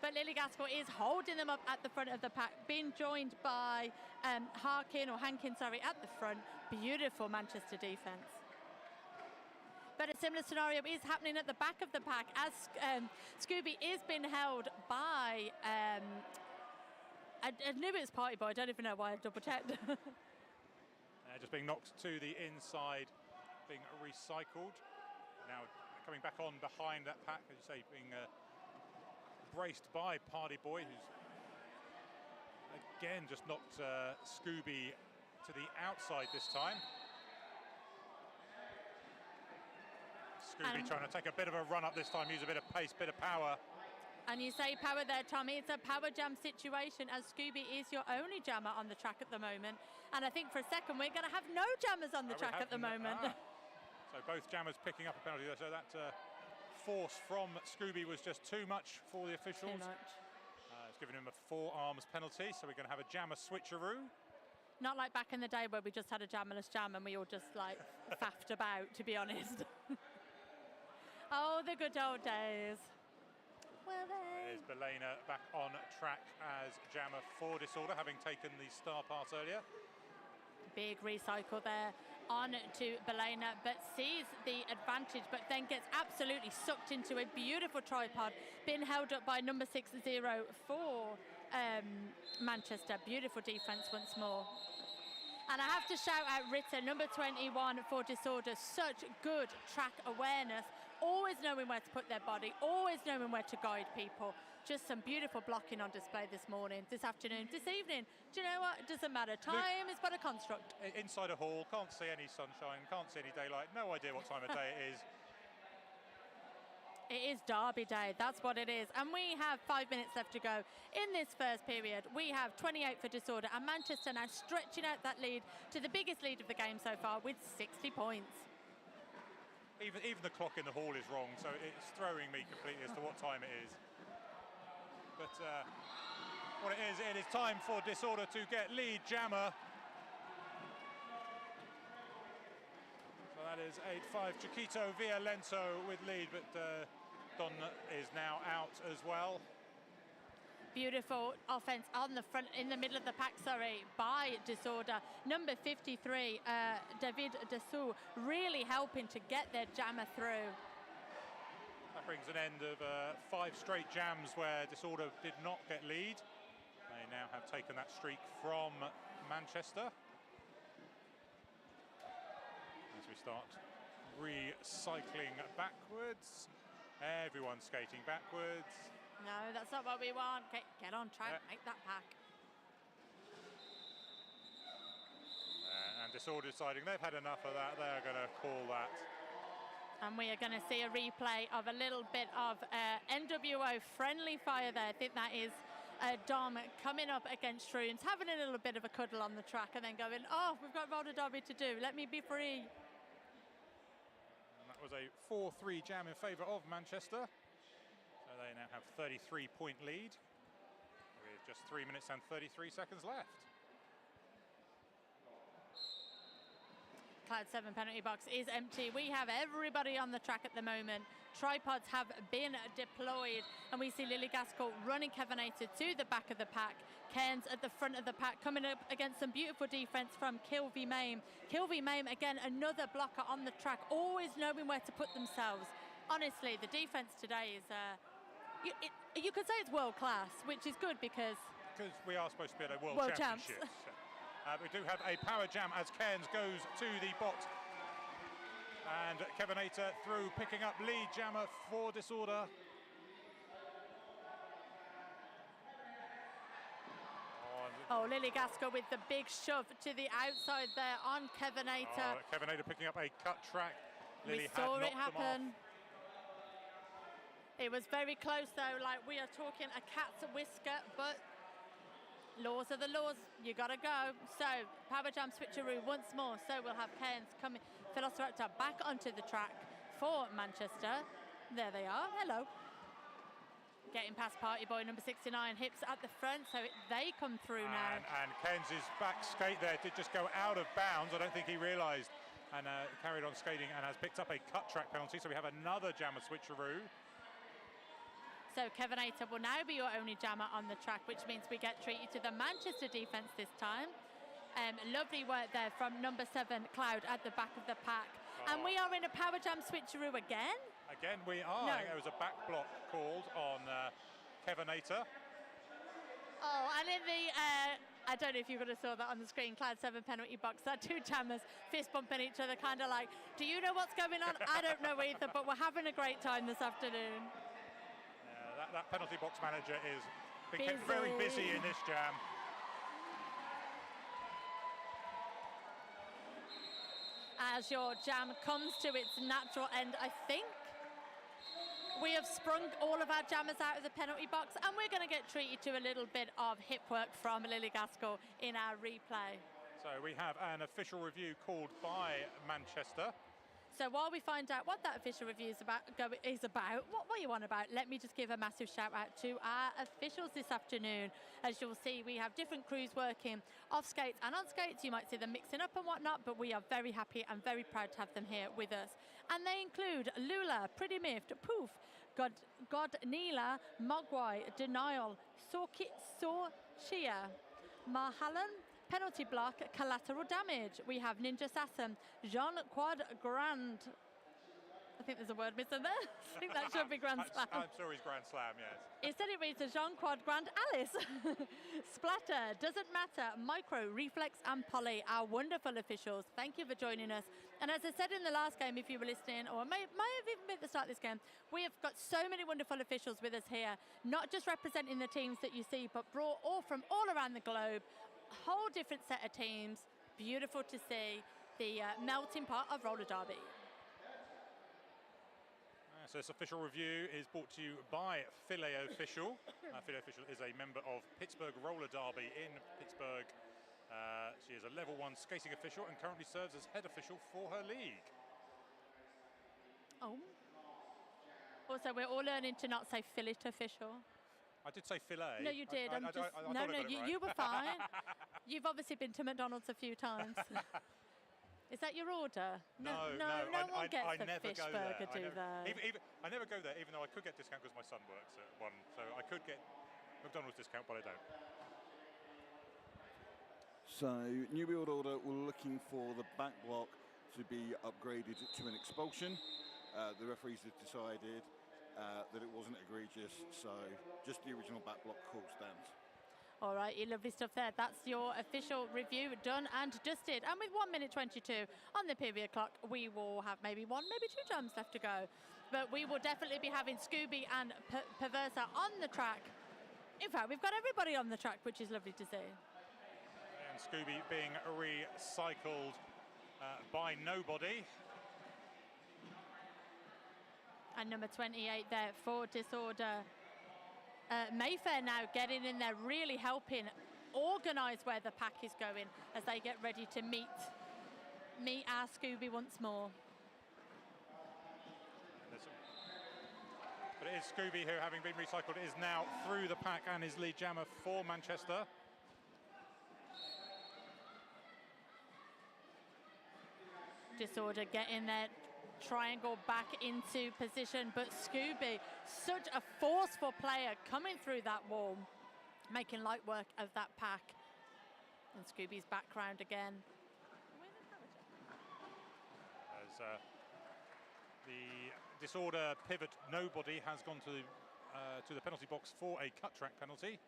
Speaker 1: But Lily Gaskell is holding them up at the front of the pack, being joined by Hankin at the front. Beautiful Manchester defence. But a similar scenario is happening at the back of the pack as Scooby is being held by, I knew it was Party Boy, I don't even know why I double checked.
Speaker 2: Just being knocked to the inside, being recycled. Now coming back on behind that pack, as you say, being braced by Party Boy, who's again just knocked Scooby to the outside this time. Scooby trying to take a bit of a run up this time, use a bit of pace, bit of power.
Speaker 1: And you say power there, Tommy. It's a power jam situation as Scooby is your only jammer on the track at the moment. And I think for a second we're going to have no jammers on the track at the moment.
Speaker 2: So both jammers picking up a penalty there. So that force from Scooby was just too much for the officials.
Speaker 1: Too much.
Speaker 2: It's given him a 4 arms penalty, so we're going to have a jammer switcheroo.
Speaker 1: Not like back in the day where we just had a jammerless jam and we all just like faffed about, to be honest. Oh, the good old days. Well,
Speaker 2: There's Belena back on track as jammer for Disorder, having taken the star pass earlier.
Speaker 1: Big recycle there on to Belena, but sees the advantage, but then gets absolutely sucked into a beautiful tripod, being held up by number 60 for Manchester. Beautiful defence once more. And I have to shout out Ritter, number 21 for Disorder. Such good track awareness. Always knowing where to put their body, always knowing where to guide people. Just some beautiful blocking on display this morning, this afternoon, this evening. Do you know what? It doesn't matter. Time is but a construct.
Speaker 2: Inside a hall, can't see any sunshine, can't see any daylight, no idea what time of day it is.
Speaker 1: It is Derby Day, that's what it is. And we have 5 minutes left to go in this first period. We have 28 for Disorder, and Manchester now stretching out that lead to the biggest lead of the game so far with 60 points.
Speaker 2: Even the clock in the hall is wrong, so it's throwing me completely as to what time it is. But what it is time for Disorder to get lead jammer. So that is 8-5 Chiquito Violento with lead, but Don is now out as well.
Speaker 1: Beautiful offense on the front, in the middle of the pack, by Disorder. Number 53, David Dessous, really helping to get their jammer through.
Speaker 2: That brings an end of 5 straight jams where Disorder did not get lead. They now have taken that streak from Manchester. As we start recycling backwards, everyone's skating backwards.
Speaker 1: No, that's not what we want. Get on track, make that pack.
Speaker 2: And Disorder deciding they've had enough of that, they're going to call that.
Speaker 1: And we are going to see a replay of a little bit of NWO friendly fire there. I think that is Dom coming up against Shrooms, having a little bit of a cuddle on the track and then going, oh, we've got roller derby to do, let me be free.
Speaker 2: And that was a 4-3 jam in favour of Manchester. So they now have 33-point lead with just 3 minutes and 33 seconds left.
Speaker 1: Cloud 7 penalty box is empty. We have everybody on the track at the moment tripods have been deployed, and we see Lily Gaskell running Kevinator to the back of the pack. Cairns at the front of the pack, coming up against some beautiful defense from Kilvey Mame. Kilvey Mame, again, another blocker on the track, always knowing where to put themselves. Honestly, the defense today is, you could say it's world class, which is good because
Speaker 2: we are supposed to be at a world championship. We do have a power jam as Cairns goes to the bot. And Kevinator through, picking up lead jammer for Disorder.
Speaker 1: Oh, Lily Gaskell with the big shove to the outside there on Kevinator.
Speaker 2: Kevinator picking up a cut track. Lily
Speaker 1: we saw it happen. It was very close though, like we are talking a cat's whisker, but laws are the laws, you gotta go. So, power jam switcheroo once more. So we'll have Cairns coming, Velociraptor back onto the track for Manchester. There they are, hello. Getting past Party Boy number 69, hips at the front, so they come through now.
Speaker 2: And Cairns' back skate there did just go out of bounds. I don't think he realised, and carried on skating and has picked up a cut track penalty. So we have another jammer switcheroo.
Speaker 1: So Kevinator will now be your only jammer on the track, which means we get treated to the Manchester defence this time. Lovely work there from number 7, Cloud, at the back of the pack. And we are in a power jam switcheroo again?
Speaker 2: Again, we are.
Speaker 1: No.
Speaker 2: There was a back block called on Kevinator.
Speaker 1: Oh, and in the, I don't know if you could have saw that on the screen, Cloud 7 penalty box, that two jammers fist bumping each other, kind of like, do you know what's going on? I don't know either, but we're having a great time this afternoon.
Speaker 2: That penalty box manager is being kept very busy in this jam.
Speaker 1: As your jam comes to its natural end, I think we have sprung all of our jammers out of the penalty box, and we're going to get treated to a little bit of hip work from Lily Gaskell in our replay.
Speaker 2: So we have an official review called by Manchester.
Speaker 1: So while we find out what that official review is about, what you want about, let me just give a massive shout out to our officials this afternoon. As you'll see, we have different crews working off skates and on skates. You might see them mixing up and whatnot, but we are very happy and very proud to have them here with us. And they include Lula, Pretty Miffed, Poof, God Neela, Mogwai, Denial, Chia, Marhallen, Penalty Block, Collateral Damage. We have Ninja Assassin, Jean Quad Grand. I think there's a word missing there. I think that should be Grand Slam.
Speaker 2: I'm sure he's Grand Slam, yes.
Speaker 1: Instead it reads as Jean Quad Grand Alice. Splatter, Doesn't Matter, Micro, Reflex and Polly, our wonderful officials. Thank you for joining us. And as I said in the last game, if you were listening, or may have even been at the start of this game, we have got so many wonderful officials with us here, not just representing the teams that you see, but brought all from all around the globe. Whole different set of teams. Beautiful to see the melting pot of roller derby.
Speaker 2: So this official review is brought to you by Filet Official. Filet Official is a member of Pittsburgh Roller Derby in Pittsburgh. She is a level 1 skating official and currently serves as head official for her league.
Speaker 1: Oh. Also, we're all learning to not say fillet official.
Speaker 2: I did say filet.
Speaker 1: No, you did. You were fine. You've obviously been to McDonald's a few times. Is that your order?
Speaker 2: No
Speaker 1: one gets
Speaker 2: I
Speaker 1: the
Speaker 2: never
Speaker 1: fish
Speaker 2: go
Speaker 1: burger,
Speaker 2: there.
Speaker 1: do they?
Speaker 2: I never go there, even though I could get discount because my son works at one, so I could get McDonald's discount, but I don't.
Speaker 3: So, New World Order were looking for the back block to be upgraded to an expulsion. The referees have decided that it wasn't egregious, so just the original back block call stands.
Speaker 1: All right, you lovely stuff there. That's your official review done and dusted. And with 1 minute 22 on the period clock, we will have maybe 1, maybe 2 jams left to go. But we will definitely be having Scooby and Perversa on the track. In fact, we've got everybody on the track, which is lovely to see.
Speaker 2: And Scooby being recycled by nobody.
Speaker 1: And number 28 there for Disorder. Mayfair now getting in there, really helping organise where the pack is going as they get ready to meet our Scooby once more.
Speaker 2: But it is Scooby who, having been recycled, is now through the pack and is lead jammer for Manchester.
Speaker 1: Disorder getting there, triangle back into position, but Scooby, such a forceful player coming through that wall, making light work of that pack. And Scooby's background again.
Speaker 2: As the disorder pivot nobody has gone to the penalty box for a cut track penalty.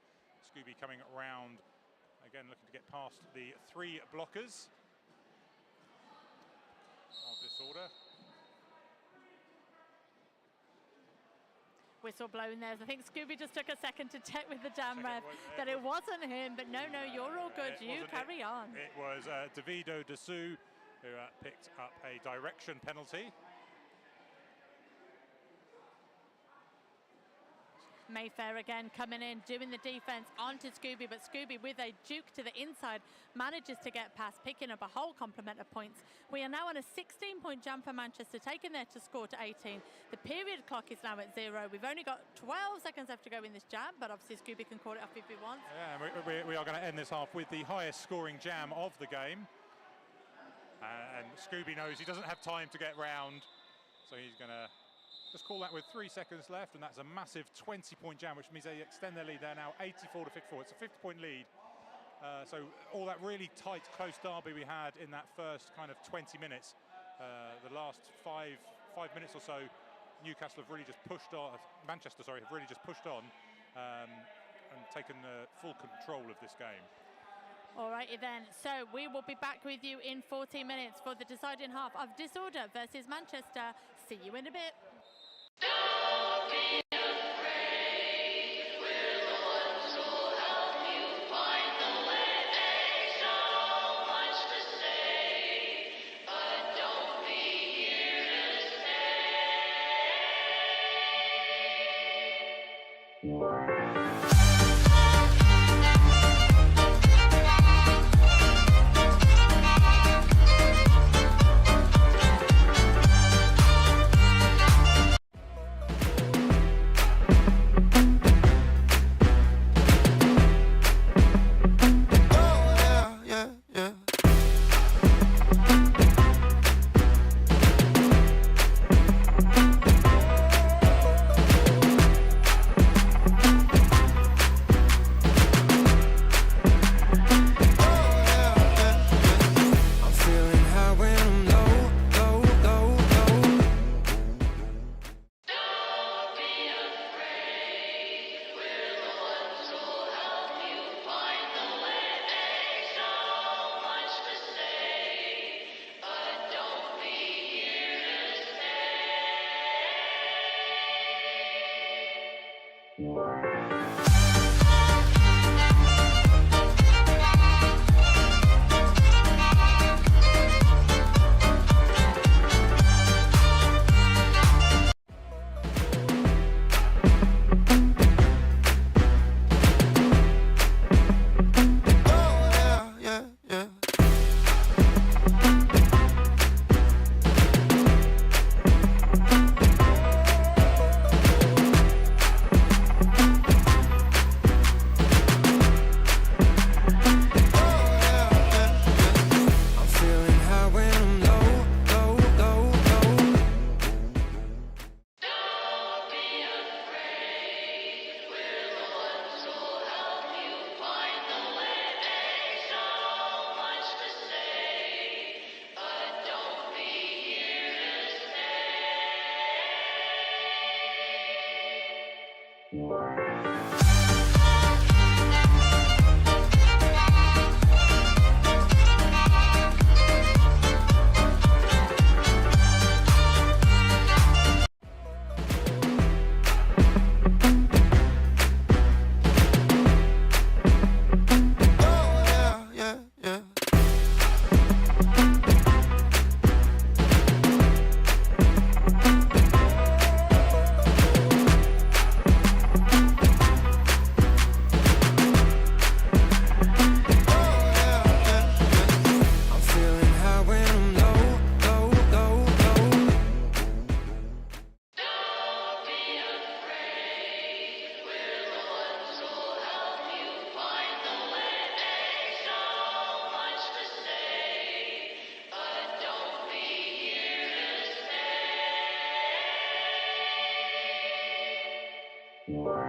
Speaker 2: Scooby coming around again, looking to get past the 3 blockers of disorder.
Speaker 1: Whistle blown there. I think Scooby just took a second to check with the jam ref that it wasn't him, but no, you're all good. You carry on.
Speaker 2: It was Davido Dessou who picked up a direction penalty.
Speaker 1: Mayfair again coming in, doing the defence onto Scooby, but Scooby with a juke to the inside manages to get past, picking up a whole complement of points. We are now on a 16-point jam for Manchester, taking there to score to 18. The period clock is now at 0. We've only got 12 seconds left to go in this jam, but obviously Scooby can call it off if he wants.
Speaker 2: Yeah, we are going to end this half with the highest scoring jam of the game. And Scooby knows he doesn't have time to get round, so he's going to just call that with 3 seconds left, and that's a massive 20-point jam, which means they extend their lead. They're now 84 to 54. It's a 50-point lead. So all that really tight, close derby we had in that first kind of 20 minutes, the last five minutes or so, Newcastle have really just pushed on. Manchester, sorry, have really just pushed on and taken full control of this game.
Speaker 1: All righty then, so we will be back with you in 40 minutes for the deciding half of Disorder versus Manchester. See you in a bit.
Speaker 4: Don't be afraid, we're the ones who'll help you find the way. So much to say, but don't be here to stay. Thank you.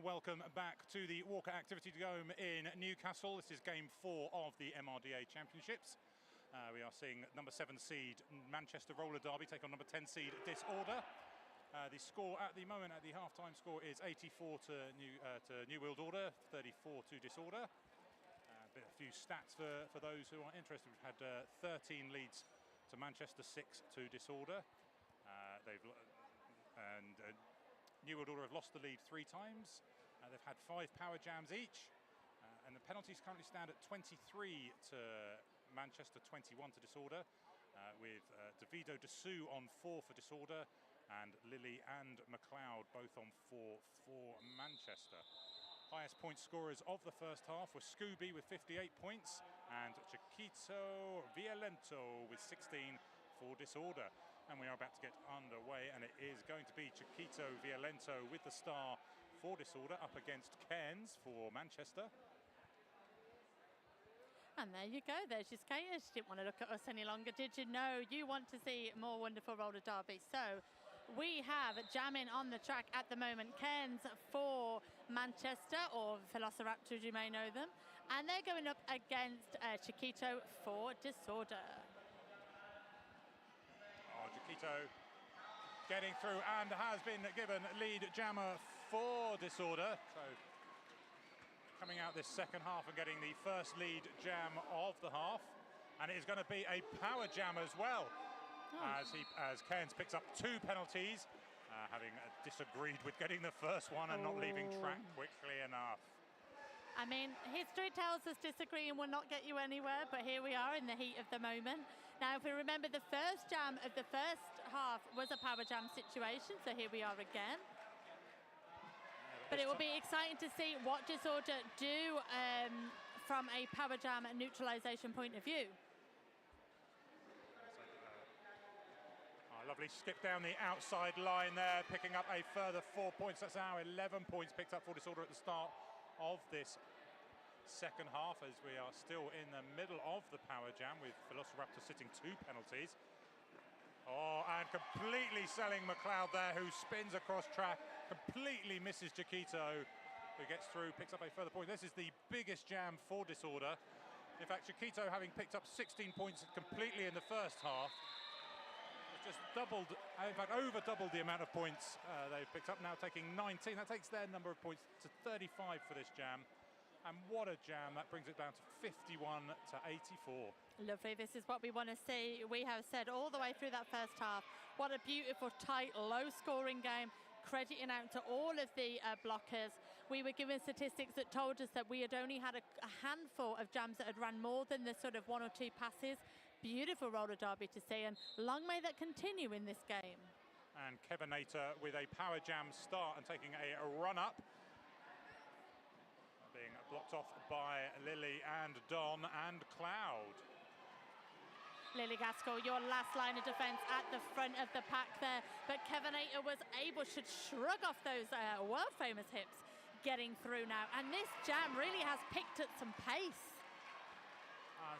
Speaker 2: Welcome back to the Walker Activity Dome in Newcastle. This is game 4 of the MRDA Championships. We are seeing number 7 seed Manchester Roller Derby take on number 10 seed Disorder. The score at the moment, at the half-time score, is 84 to New World Order, 34 to Disorder. A few stats for those who are interested. We've had 13 leads to Manchester, 6 to Disorder. New World Order have lost the lead 3 times. They've had 5 power jams each, and the penalties currently stand at 23 to Manchester, 21 to Disorder, with Davido Dessous on 4 for Disorder, and Lilly and McLeod both on 4 for Manchester. Highest point scorers of the first half were Scooby with 58 points and Chiquito Violento with 16 for Disorder. And we are about to get underway, and it is going to be Chiquito Violento with the star for Disorder up against Cairns for Manchester.
Speaker 1: And there you go, there's your skaters. She didn't want to look at us any longer, did you? No, you want to see more wonderful roller derby. So we have jamming on the track at the moment, Cairns for Manchester, or Velociraptor as you may know them. And they're going up against Chiquito for Disorder.
Speaker 2: Chiquito getting through and has been given lead jammer for Disorder. So coming out this second half and getting the first lead jam of the half, and it is going to be a power jam as well. As Cairns picks up 2 penalties, having disagreed with getting the first one and not leaving track quickly enough.
Speaker 1: I mean, history tells us disagreeing will not get you anywhere, but here we are in the heat of the moment. Now, if we remember, the first jam of the first half was a power jam situation, so here we are again. But it will be exciting to see what Disorder do from a power jam and neutralisation point of view.
Speaker 2: Lovely skip down the outside line there, picking up a further 4 points. That's now 11 points picked up for Disorder at the start of this second half, as we are still in the middle of the power jam with Velociraptor sitting 2 penalties. And completely selling McLeod there, who spins across track, completely misses Chiquito, who gets through, picks up a further point. This is the biggest jam for Disorder. In fact, Chiquito, having picked up 16 points completely in the first half, has just doubled, in fact over doubled the amount of points they've picked up, now taking 19. That takes their number of points to 35 for this jam. And what a jam, that brings it down to 51 to 84.
Speaker 1: Lovely, this is what we want to see. We have said all the way through that first half, what a beautiful, tight, low-scoring game, crediting out to all of the blockers. We were given statistics that told us that we had only had a handful of jams that had run more than the sort of 1 or 2 passes. Beautiful roller derby to see, and long may that continue in this game.
Speaker 2: And Kevinator with a power jam start and taking a run-up. Being blocked off by Lilly and Don and Cloud.
Speaker 1: Lily Gaskell, your last line of defence at the front of the pack there, but Kevinator was able to shrug off those world-famous hips, getting through now, and this jam really has picked up some pace.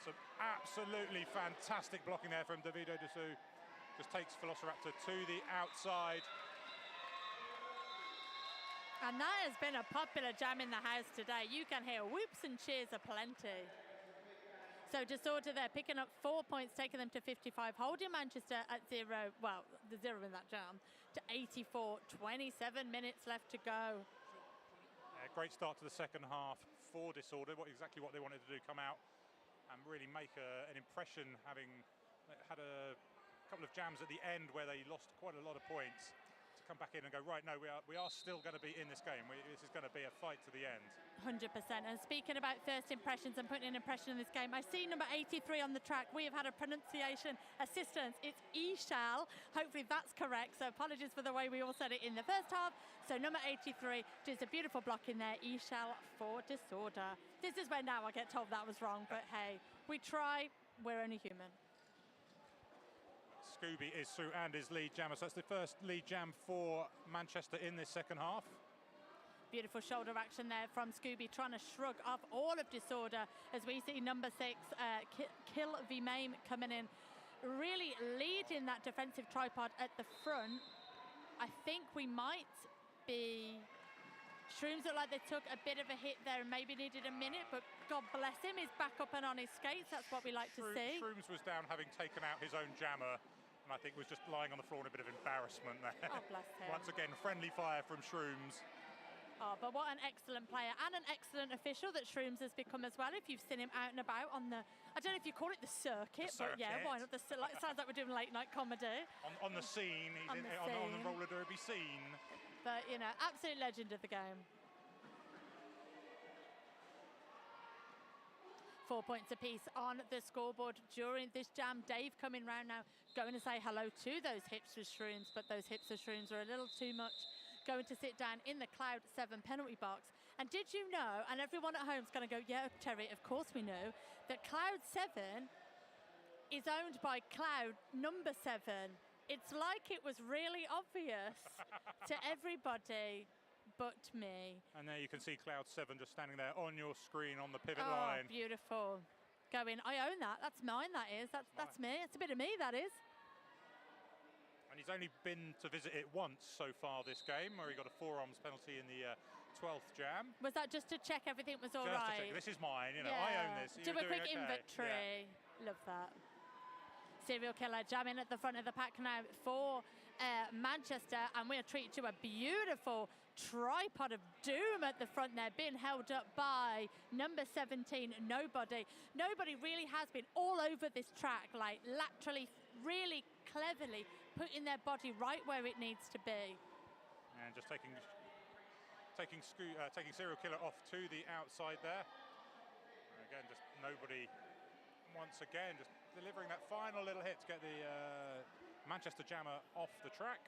Speaker 2: Some absolutely fantastic blocking there from Davido Dessous. Just takes Velociraptor to the outside.
Speaker 1: And that has been a popular jam in the house today. You can hear whoops and cheers aplenty. So Disorder there picking up 4 points, taking them to 55, holding Manchester at 0, well, the 0 in that jam, to 84, 27 minutes left to go.
Speaker 2: Great start to the second half for Disorder, exactly what they wanted to do, come out and really make an impression, having had a couple of jams at the end where they lost quite a lot of points, to come back in and go, right, no, we are still going to be in this game. This is going to be a fight to the end.
Speaker 1: 100%. And speaking about first impressions and putting an impression in this game, I see number 83 on the track. We have had a pronunciation assistance. It's Ishal. Hopefully that's correct. So apologies for the way we all said it in the first half. So number 83 does a beautiful block in there. Ishal for Disorder. This is where now I get told that was wrong. But hey, we try. We're only human.
Speaker 2: Scooby is through and is lead jammer. So that's the first lead jam for Manchester in this second half.
Speaker 1: Beautiful shoulder action there from Scooby, trying to shrug off all of Disorder as we see number 6, Kill Vmaim coming in, really leading that defensive tripod at the front. I think we might be... Shrooms look like they took a bit of a hit there and maybe needed a minute, but God bless him, he's back up and on his skates. That's what we like to see.
Speaker 2: Shrooms was down having taken out his own jammer, and I think was just lying on the floor in a bit of embarrassment there.
Speaker 1: Oh, bless him.
Speaker 2: Once again, friendly fire from Shrooms.
Speaker 1: Oh, but what an excellent player and an excellent official that Shrooms has become as well. If you've seen him out and about on the, I don't know if you call it the circuit, but yeah, why not? It sounds like we're doing late night comedy.
Speaker 2: On the scene, he's on the roller derby scene.
Speaker 1: But, you know, absolute legend of the game. 4 points apiece on the scoreboard during this jam. Dave coming round now, going to say hello to those hipster Shrooms, but those hipster Shrooms are a little too much. Going to sit down in the Cloud 7 penalty box. And did you know, and everyone at home is going to go, yeah, Terry, of course we know, that Cloud 7 is owned by Cloud number 7. It's like it was really obvious to everybody but me.
Speaker 2: And there you can see Cloud 7 just standing there on your screen on the pivot line.
Speaker 1: Oh, beautiful. Going, I own that. That's mine, that is. That's me. It's a bit of me, that is.
Speaker 2: And he's only been to visit it once so far this game, where he got a forearms penalty in the 12th jam.
Speaker 1: Was that just to check everything was all
Speaker 2: just
Speaker 1: right?
Speaker 2: To check. This is mine, you know,
Speaker 1: yeah.
Speaker 2: I own this.
Speaker 1: Do a quick
Speaker 2: okay.
Speaker 1: inventory. Yeah. Love that. Serial Killer jamming at the front of the pack now for Manchester, and we're treated to a beautiful tripod of doom at the front there, being held up by number 17, Nobody. Nobody really has been all over this track, like laterally, really cleverly putting their body right where it needs to be.
Speaker 2: And just taking Serial Killer off to the outside there. And again, just Nobody once again just delivering that final little hit to get the Manchester jammer off the track.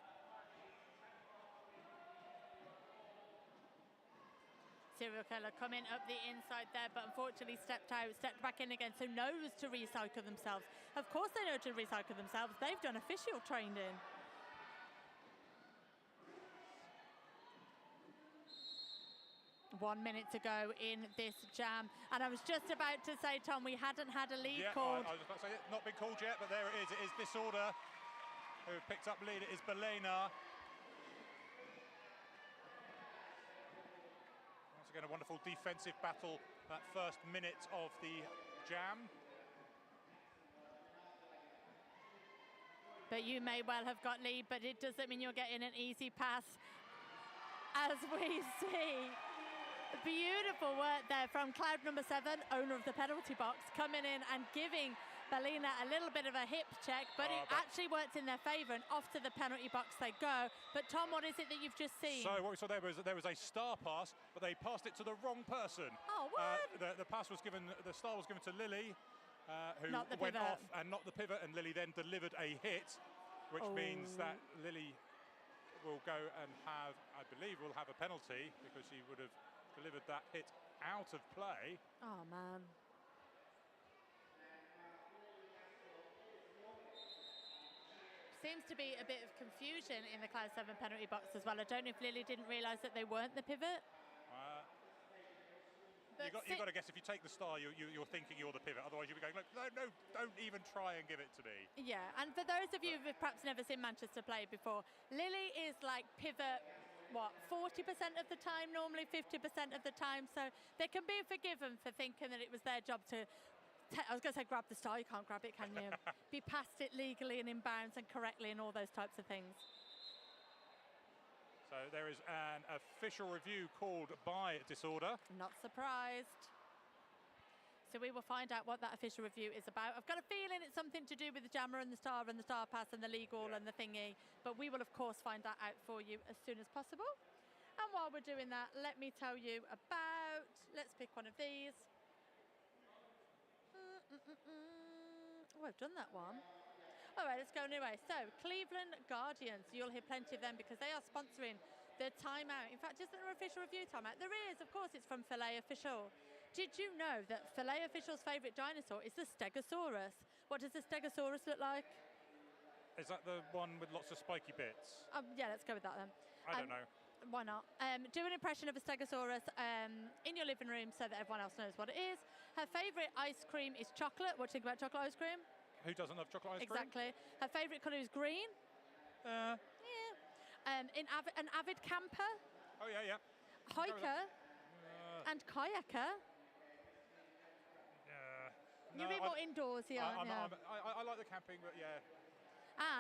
Speaker 1: Serial Killer coming up the inside there, but unfortunately stepped back in again, so knows to recycle themselves. Of course they know to recycle themselves. They've done official training. One minute to go in this jam. And I was just about to say, Tom, we hadn't had a lead called.
Speaker 2: I was about to say, not been called yet, but there it is. It is Disorder who picked up lead. It is Belena. Once again, a wonderful defensive battle that first minute of the jam.
Speaker 1: But you may well have got lead, but it doesn't mean you're getting an easy pass. As we see, beautiful work there from Cloud number 7, owner of the penalty box, coming in and giving Belena a little bit of a hip check, but it actually worked in their favour, and off to the penalty box they go. But Tom, what is it that you've just seen?
Speaker 2: So what we saw there was a star pass, but they passed it to the wrong person.
Speaker 1: Oh, what?
Speaker 2: The pass was given, the star was given to Lily, who
Speaker 1: pivot.
Speaker 2: went off and not the pivot, and Lily then delivered a hit, which means that Lily will go and have, I believe, will have a penalty because she would have delivered that hit out of play.
Speaker 1: Oh, man. Seems to be a bit of confusion in the Cloud 7 penalty box as well. I don't know if Lily didn't realise that they weren't the pivot.
Speaker 2: You've got to guess, if you take the star, you're thinking you're the pivot. Otherwise, you'll be going, look, no, don't even try and give it to me.
Speaker 1: Yeah, and for those of you who've perhaps never seen Manchester play before, Lily is like pivot, 40% of the time, normally 50% of the time. So they can be forgiven for thinking that it was their job to, I was going to say grab the star. You can't grab it, can you? Be past it legally and in bounds and correctly and all those types of things.
Speaker 2: So there is an official review called by Disorder.
Speaker 1: Not surprised. So we will find out what that official review is about. I've got a feeling it's something to do with the jammer and the star pass and the legal
Speaker 2: Yeah.
Speaker 1: and the thingy, but we will of course find that out for you as soon as possible. And while we're doing that, let me tell you about, let's pick one of these. Oh, I've done that one. All right, let's go anyway. So, Cleveland Guardians, you'll hear plenty of them because they are sponsoring the timeout. In fact, is there an official review timeout? There is, of course, it's from Filet Official. Did you know that Filet Official's favourite dinosaur is the Stegosaurus? What does the Stegosaurus look like?
Speaker 2: Is that the one with lots of spiky bits?
Speaker 1: Yeah, let's go with that then.
Speaker 2: I don't know.
Speaker 1: Why not? Do an impression of a Stegosaurus in your living room so that everyone else knows what it is. Her favourite ice cream is chocolate. What do you think about chocolate ice cream?
Speaker 2: Who doesn't love chocolate ice cream?
Speaker 1: Exactly. Her favourite colour is green.
Speaker 2: Uh,
Speaker 1: Yeah. An avid camper,
Speaker 2: oh, yeah.
Speaker 1: hiker, and kayaker. You're a bit more indoorsy, aren't you?
Speaker 2: I like the camping, but yeah.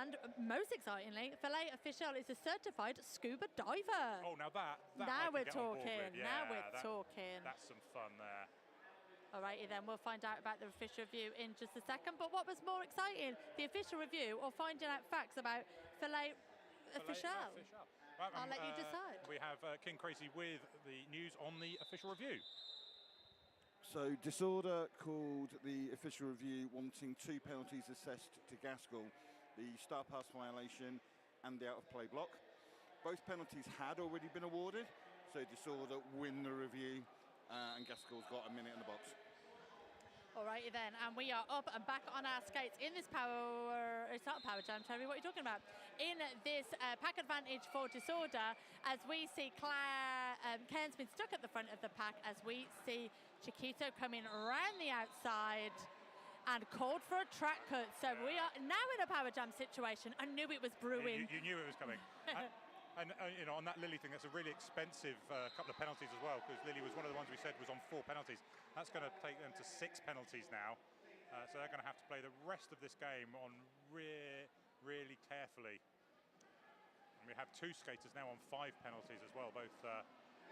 Speaker 1: And most excitingly, Filet Official is a certified scuba diver.
Speaker 2: Oh, now that I
Speaker 1: Now
Speaker 2: can
Speaker 1: we're
Speaker 2: get on board
Speaker 1: talking.
Speaker 2: with.
Speaker 1: Now
Speaker 2: Yeah,
Speaker 1: we're talking.
Speaker 2: That's some fun there.
Speaker 1: Alrighty then, we'll find out about the official review in just a second. But what was more exciting, the official review or finding out facts about Filet Official?
Speaker 2: Right,
Speaker 1: I'll let you decide.
Speaker 2: We have King Crazy with the news on the official review.
Speaker 3: So Disorder called the official review wanting 2 penalties assessed to Gaskell, the star pass violation and the out of play block. Both penalties had already been awarded, so Disorder win the review and Gaskell's got a minute in the box.
Speaker 1: Alrighty then, and we are up and back on our skates in this it's not a power jam, Terry, what are you talking about? In this pack advantage for Disorder, as we see Cairn's been stuck at the front of the pack, as we see Chiquito coming around the outside and called for a track cut. So we are now in a power jam situation. I knew it was brewing.
Speaker 2: You knew it was coming. And you know, on that Lily thing, that's a really expensive couple of penalties as well, because Lily was one of the ones we said was on 4 penalties. That's going to take them to 6 penalties now. So they're going to have to play the rest of this game on really carefully. And we have 2 skaters now on 5 penalties as well, both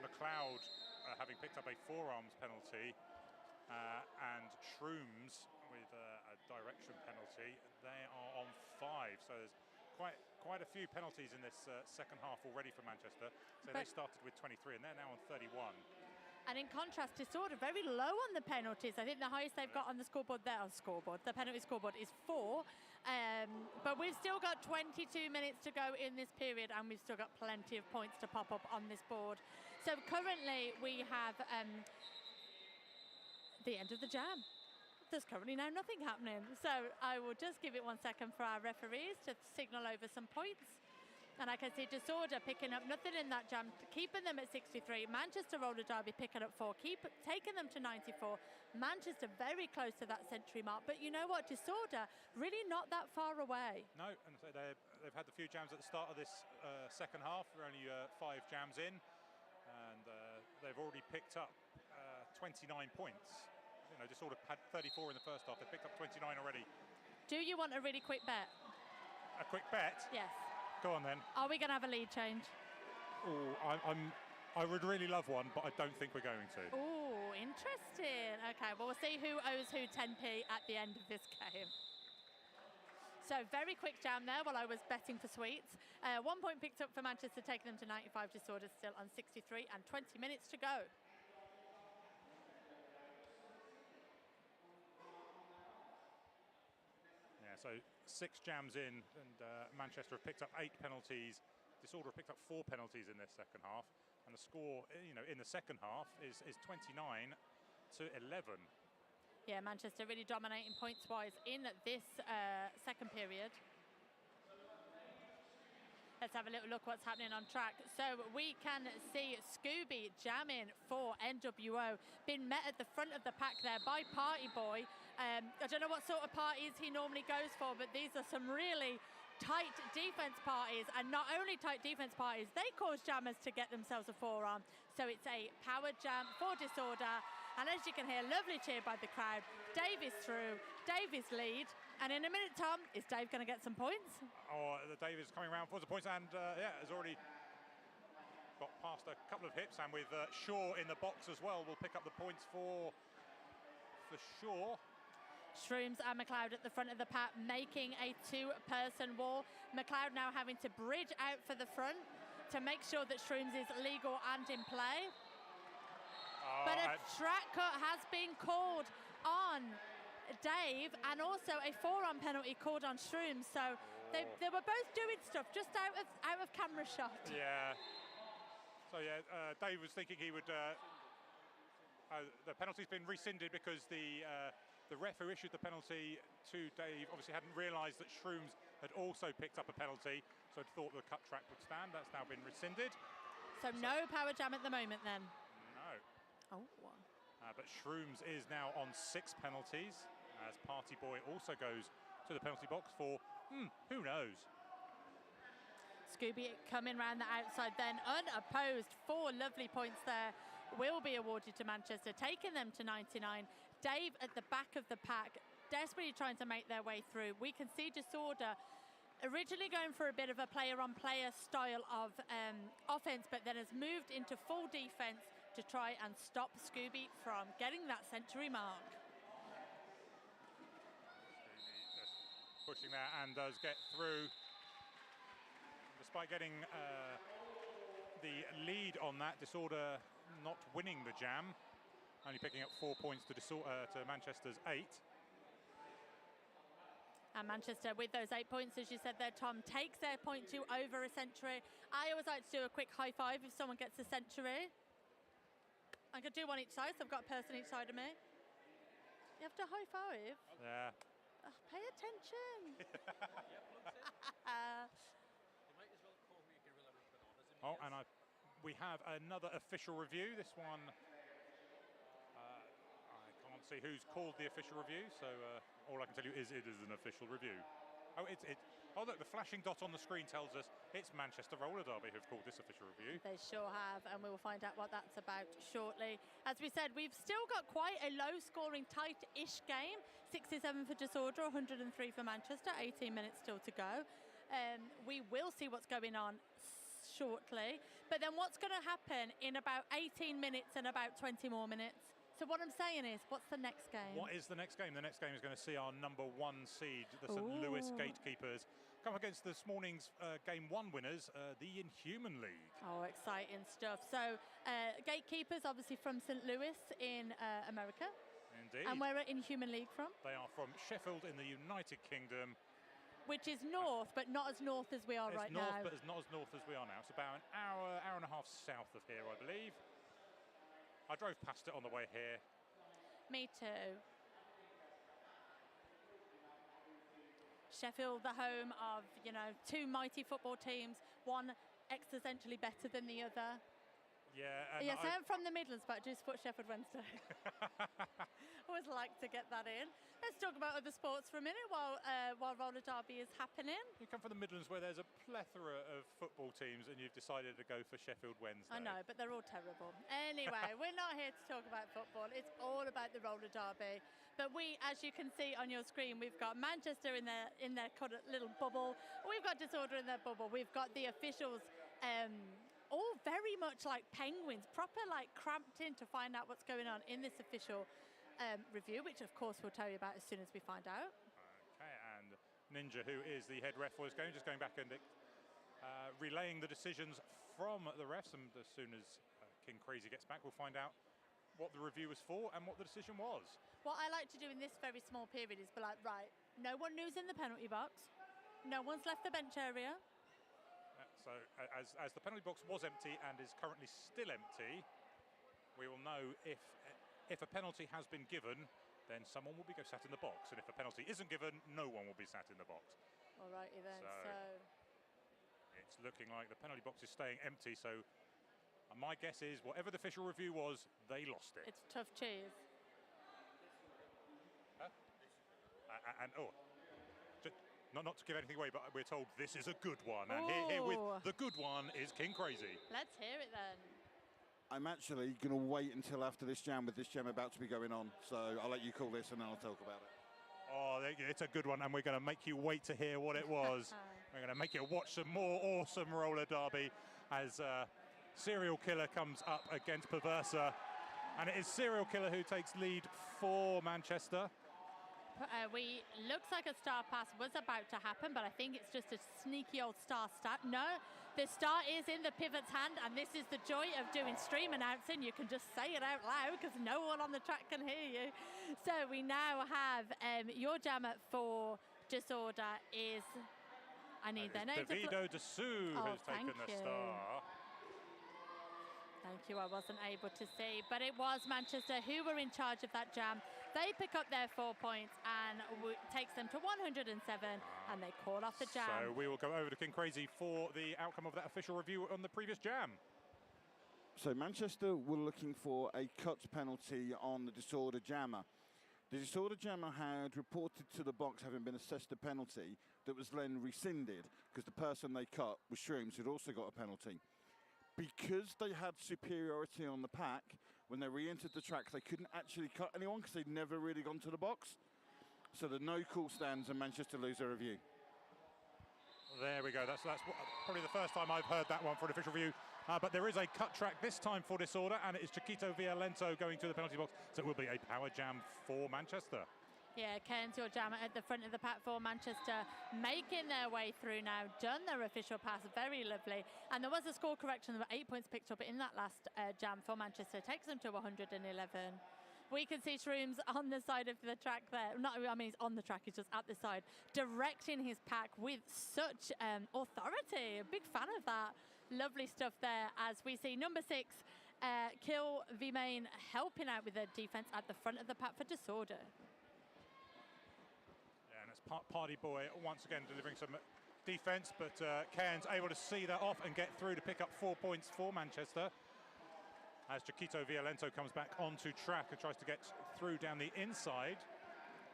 Speaker 2: McLeod having picked up a forearms penalty and Shrooms with a direction penalty. They are on 5, so there's quite a few penalties in this second half already for Manchester. So they started with 23 and they're now on 31.
Speaker 1: And in contrast, Disorder very low on the penalties. I think the highest they've got on the scoreboard there, the penalty scoreboard is 4. But we've still got 22 minutes to go in this period and we've still got plenty of points to pop up on this board. So currently we have the end of the jam. There's currently now nothing happening. So I will just give it 1 second for our referees to signal over some points. And I can see Disorder picking up nothing in that jam, keeping them at 63. Manchester Roller Derby picking up 4, taking them to 94. Manchester very close to that century mark. But you know what? Disorder really not that far away.
Speaker 2: No, and so they've had a few jams at the start of this second half. We're only 5 jams in. And they've already picked up 29 points. You know, Disorder had 34 in the first half. They picked up 29 already.
Speaker 1: Do you want a really quick bet?
Speaker 2: A quick bet?
Speaker 1: Yes.
Speaker 2: Go on then.
Speaker 1: Are we going to have a lead change?
Speaker 2: Oh, I would really love one, but I don't think we're going to.
Speaker 1: Oh, interesting. Okay, well, we'll see who owes who 10p at the end of this game. So very quick jam there while I was betting for sweets. 1 point picked up for Manchester, taking them to 95. Disorder still on 63 and 20 minutes to go.
Speaker 2: Yeah, so 6 jams in, and Manchester have picked up 8 penalties. Disorder have picked up 4 penalties in this second half, and the score, you know, in the second half is 29 to 11.
Speaker 1: Yeah, Manchester really dominating points-wise in this second period. Let's have a little look what's happening on track. So we can see Scooby jamming for NWO, being met at the front of the pack there by Party Boy. I don't know what sort of parties he normally goes for, but these are some really tight defense parties, and not only tight defense parties, they cause jammers to get themselves a forearm. So it's a power jam for Disorder, and as you can hear, lovely cheer by the crowd. Dave is through, Dave is lead, and in a minute, Tom, is Dave going to get some points?
Speaker 2: Oh, Dave is coming around for the points, and yeah, has already got past a couple of hips, and with Shaw in the box as well, will pick up the points for for sure.
Speaker 1: Shrooms and McLeod at the front of the pack, making a two-person wall. McLeod now having to bridge out for the front to make sure that Shrooms is legal and in play. But a track cut has been called on Dave, and also a forearm penalty called on Shrooms. So they were both doing stuff just out of camera shot.
Speaker 2: Yeah. So yeah, Dave was thinking he would. The penalty's been rescinded because the ref who issued the penalty to Dave obviously hadn't realised that Shrooms had also picked up a penalty, so had thought the cut track would stand. That's now been rescinded.
Speaker 1: So no power jam at the moment then?
Speaker 2: No.
Speaker 1: Oh.
Speaker 2: But Shrooms is now on 6 penalties, as Party Boy also goes to the penalty box for, who knows?
Speaker 1: Scooby coming round the outside then, unopposed. 4 lovely points there will be awarded to Manchester, taking them to 99. Dave at the back of the pack, desperately trying to make their way through. We can see Disorder originally going for a bit of a player-on-player style of offense, but then has moved into full defense to try and stop Scooby from getting that century mark.
Speaker 2: Scooby just pushing there and does get through. Despite getting the lead on that, Disorder not winning the jam, only picking up 4 points to Manchester's 8.
Speaker 1: And Manchester, with those 8 points, as you said there, Tom, takes their point 2 over a century. I always like to do a quick high five if someone gets a century. I could do one each side, so I've got a person each side of me. You have to high five?
Speaker 2: Yeah.
Speaker 1: Oh, pay attention.
Speaker 2: Oh, and we have another official review. This one, I can't see who's called the official review, so all I can tell you is it is an official review. Oh, look, the flashing dot on the screen tells us it's Manchester Roller Derby who've called this official review.
Speaker 1: They sure have, and we will find out what that's about shortly. As we said, we've still got quite a low-scoring, tight-ish game. 67 for Disorder, 103 for Manchester, 18 minutes still to go. We will see what's going on shortly, but then what's going to happen in about 18 minutes and about 20 more minutes? So what I'm saying is, what's the next game?
Speaker 2: What is the next game? The next game is going to see our number 1 seed, the St. Louis Gatekeepers, come against this morning's Game 1 winners, the Inhuman League.
Speaker 1: Oh, exciting stuff. So Gatekeepers, obviously from St. Louis in America.
Speaker 2: Indeed.
Speaker 1: And where are Inhuman League from?
Speaker 2: They are from Sheffield in the United Kingdom.
Speaker 1: Which is north, but not as north as we are right now.
Speaker 2: It's north, but it's not as north as we are now. It's about an hour and a half south of here, I believe. I drove past it on the way here.
Speaker 1: Me too. Sheffield, the home of, 2 mighty football teams, one existentially better than the other.
Speaker 2: Yeah. And
Speaker 1: yes, I'm from the Midlands, but I do support Sheffield Wednesday. Always like to get that in. Let's talk about other sports for a minute while roller derby is happening.
Speaker 2: You come from the Midlands where there's a plethora of football teams and you've decided to go for Sheffield Wednesday.
Speaker 1: I know, but they're all terrible. Anyway, we're not here to talk about football. It's all about the roller derby. But we, as you can see on your screen, we've got Manchester in their little bubble. We've got Disorder in their bubble. We've got the officials all very much like penguins, proper like cramped in to find out what's going on in this official review, which of course we'll tell you about as soon as we find out.
Speaker 2: Okay, and Ninja, who is the head ref, was just going back and relaying the decisions from the refs, and as soon as King Crazy gets back, we'll find out what the review was for and what the decision was.
Speaker 1: What I like to do in this very small period is be like, right, no one moves in the penalty box, no one's left the bench area.
Speaker 2: So as the penalty box was empty and is currently still empty, we will know if a penalty has been given, then someone will be sat in the box, and if a penalty isn't given, no one will be sat in the box.
Speaker 1: Alrighty then. So
Speaker 2: it's looking like the penalty box is staying empty. So my guess is whatever the official review was, they lost it.
Speaker 1: It's tough cheese.
Speaker 2: Huh? Not to give anything away, but we're told this is a good one. And here with the good one is King Crazy.
Speaker 1: Let's hear it then.
Speaker 3: I'm actually going to wait until after this jam, with this jam about to be going on. So I'll let you call this and then I'll talk about it.
Speaker 2: Oh, it's a good one, and we're going to make you wait to hear what it was. We're going to make you watch some more awesome roller derby as Serial Killer comes up against Perversa. And it is Serial Killer who takes lead for Manchester.
Speaker 1: Looks like a star pass was about to happen, but I think it's just a sneaky old star start. No, the star is in the pivot's hand, and this is the joy of doing stream announcing. You can just say it out loud because no one on the track can hear you. So we now have your jammer for Disorder is, I need their name.
Speaker 2: Davido Dessous has taken the star.
Speaker 1: Thank you, I wasn't able to see, but it was Manchester who were in charge of that jam. They pick up their 4 points and takes them to 107, and they call off the jam.
Speaker 2: So we will go over to King Crazy for the outcome of that official review on the previous jam.
Speaker 3: So Manchester were looking for a cut penalty on the Disorder jammer. The Disorder jammer had reported to the box having been assessed a penalty that was then rescinded because the person they cut was Shrooms, who'd also got a penalty. Because they had superiority on the pack, when they re-entered the track, they couldn't actually cut anyone because they'd never really gone to the box. So the no call stands and Manchester lose their review.
Speaker 2: There we go. That's probably the first time I've heard that one for an official review. But there is a cut track this time for Disorder, and it is Chiquito Violento going to the penalty box. So it will be a power jam for Manchester.
Speaker 1: Yeah, Cairns, your jammer at the front of the pack for Manchester, making their way through now, done their official pass, very lovely. And there was a score correction, there were 8 points picked up in that last jam for Manchester, takes them to 111. We can see Shrooms on the side of the track there. I mean, he's on the track, he's just at the side, directing his pack with such authority. A big fan of that. Lovely stuff there as we see number 6, Kill V-Main helping out with the defense at the front of the pack for Disorder.
Speaker 2: And it's Party Boy once again delivering some defence, but Cairns able to see that off and get through to pick up 4 points for Manchester. As Chiquito Violento comes back onto track and tries to get through down the inside.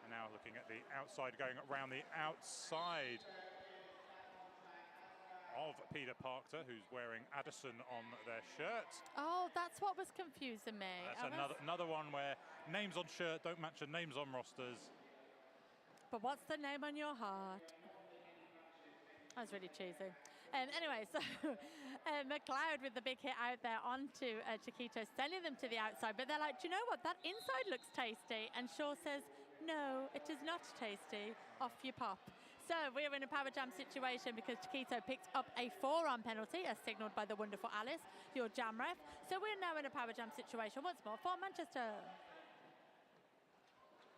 Speaker 2: And now looking at the outside, going around the outside of Peter Parker, who's wearing Addison on their shirt.
Speaker 1: Oh, that's what was confusing me.
Speaker 2: That's another one where names on shirt don't match the names on rosters.
Speaker 1: But what's the name on your heart? That was really cheesy. Anyway, so McLeod with the big hit out there onto Chiquito, sending them to the outside. But they're like, do you know what? That inside looks tasty. And Shaw says, no, it is not tasty. Off you pop. So we're in a power jam situation because Chiquito picked up a 4-on penalty, as signalled by the wonderful Alice, your jam ref. So we're now in a power jam situation once more for Manchester.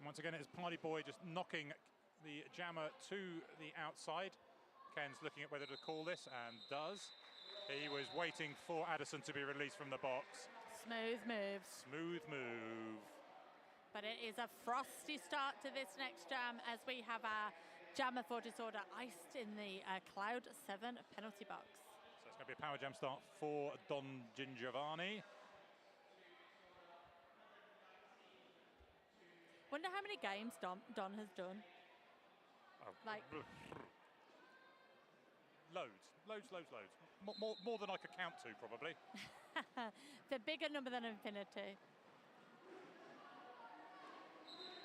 Speaker 2: Once again, it's Party Boy just knocking the jammer to the outside. Ken's looking at whether to call this and does. He was waiting for Addison to be released from the box.
Speaker 1: Smooth moves.
Speaker 2: Smooth move.
Speaker 1: But it is a frosty start to this next jam as we have our jammer for Disorder iced in the Cloud 7 penalty box.
Speaker 2: So it's going to be a power jam start for Don Gingiovanni.
Speaker 1: Wonder how many games Don has done.
Speaker 2: Oh.
Speaker 1: Like
Speaker 2: Loads. More than I could count to, probably.
Speaker 1: the bigger number than infinity.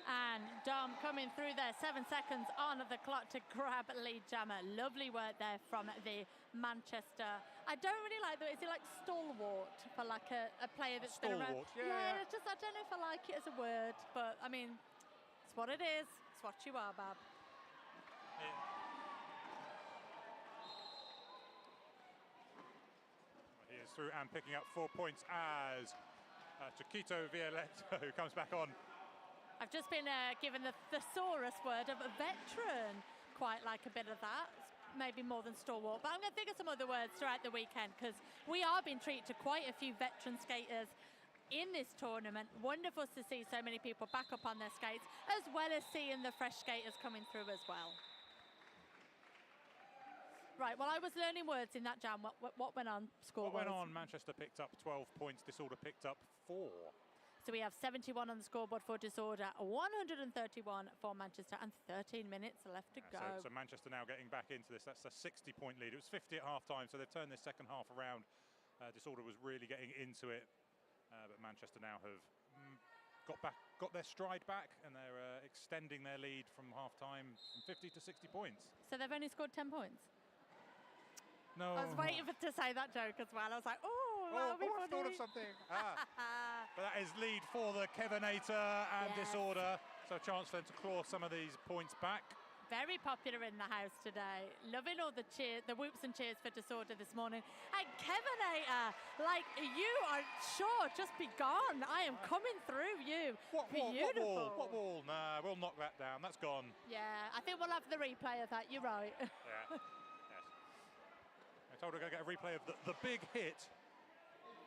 Speaker 1: And Dom coming through there, 7 seconds on the clock to grab lead jammer. Lovely work there from the Manchester. I don't really like that. Is it like stalwart for like a player that's been around?
Speaker 2: Stalwart, yeah.
Speaker 1: It's just, I don't know if I like it as a word, but I mean, it's what it is. It's what you are, Bab.
Speaker 2: Yeah. He is through and picking up 4 points as Chiquito Violento, who comes back on.
Speaker 1: I've just been given the thesaurus word of a veteran. Quite like a bit of that. Maybe more than stalwart. But I'm going to think of some other words throughout the weekend because we are being treated to quite a few veteran skaters in this tournament. Wonderful to see so many people back up on their skates, as well as seeing the fresh skaters coming through as well. Right, well, I was learning words in that jam. What went on score-wise?
Speaker 2: What went on? Manchester picked up 12 points. Disorder picked up 4.
Speaker 1: So we have 71 on the scoreboard for Disorder, 131 for Manchester, and 13 minutes left to go.
Speaker 2: So Manchester now getting back into this. That's a 60-point lead. It was 50 at half-time, so they've turned this second half around. Disorder was really getting into it, but Manchester now have got their stride back, and they're extending their lead from half-time from 50 to 60 points.
Speaker 1: So they've only scored 10 points?
Speaker 2: No.
Speaker 1: I was waiting to say that joke as well. I was like, oh, that'll be funny.
Speaker 2: I thought of something. But that is lead for the Kevinator and
Speaker 1: Yes.
Speaker 2: Disorder. So a chance for them to claw some of these points back.
Speaker 1: Very popular in the house today. Loving all the cheers, the whoops and cheers for Disorder this morning. And Kevinator, like, you are sure, just be gone. I am coming through you.
Speaker 2: What wall?
Speaker 1: Beautiful.
Speaker 2: What wall? What wall? Nah, we'll knock that down. That's gone.
Speaker 1: Yeah, I think we'll have the replay of that. You're right.
Speaker 2: Yeah. Yes. I told her to go get a replay of the big hit.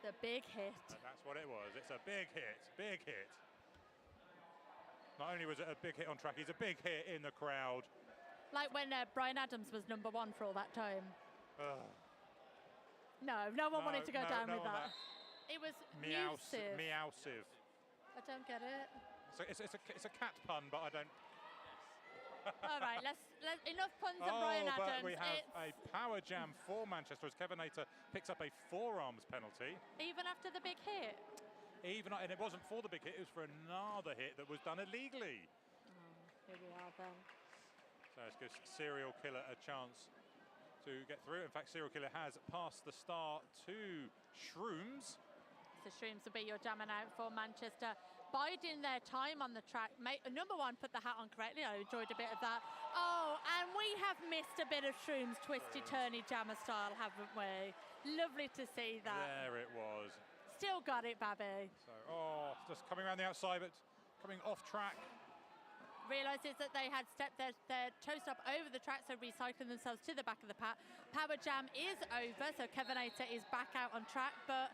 Speaker 1: The big hit.
Speaker 2: And that's what it was. It's a big hit. Big hit. Not only was it a big hit on track, he's a big hit in the crowd.
Speaker 1: Like when Brian Adams was #1 for all that time.
Speaker 2: Ugh.
Speaker 1: No one wanted to go down with
Speaker 2: on
Speaker 1: that. It was
Speaker 2: Meowsive.
Speaker 1: Meowsive.
Speaker 2: Meowsive.
Speaker 1: I don't get it.
Speaker 2: So it's a cat pun, but I don't.
Speaker 1: All right, let's enough puns on Brian Adams.
Speaker 2: But we have
Speaker 1: It's
Speaker 2: a power jam for Manchester as Kevinator picks up a forearms penalty.
Speaker 1: even after the big hit.
Speaker 2: And it wasn't for the big hit, it was for another hit that was done illegally.
Speaker 1: Here we are then.
Speaker 2: So it gives Serial Killer a chance to get through. In fact, Serial Killer has passed the start to Shrooms.
Speaker 1: So Shrooms will be your jamming out for Manchester. Biding their time on the track. #1 put the hat on correctly. I enjoyed a bit of that. Oh, and we have missed a bit of Shrooms twisty turny jammer style, haven't we? Lovely to see that.
Speaker 2: There it was.
Speaker 1: Still got it, Babby.
Speaker 2: So, just coming around the outside, but coming off track.
Speaker 1: Realises that they had stepped their toe stop over the track, so recycling themselves to the back of the pack. Power jam is over, so Kevinator is back out on track, but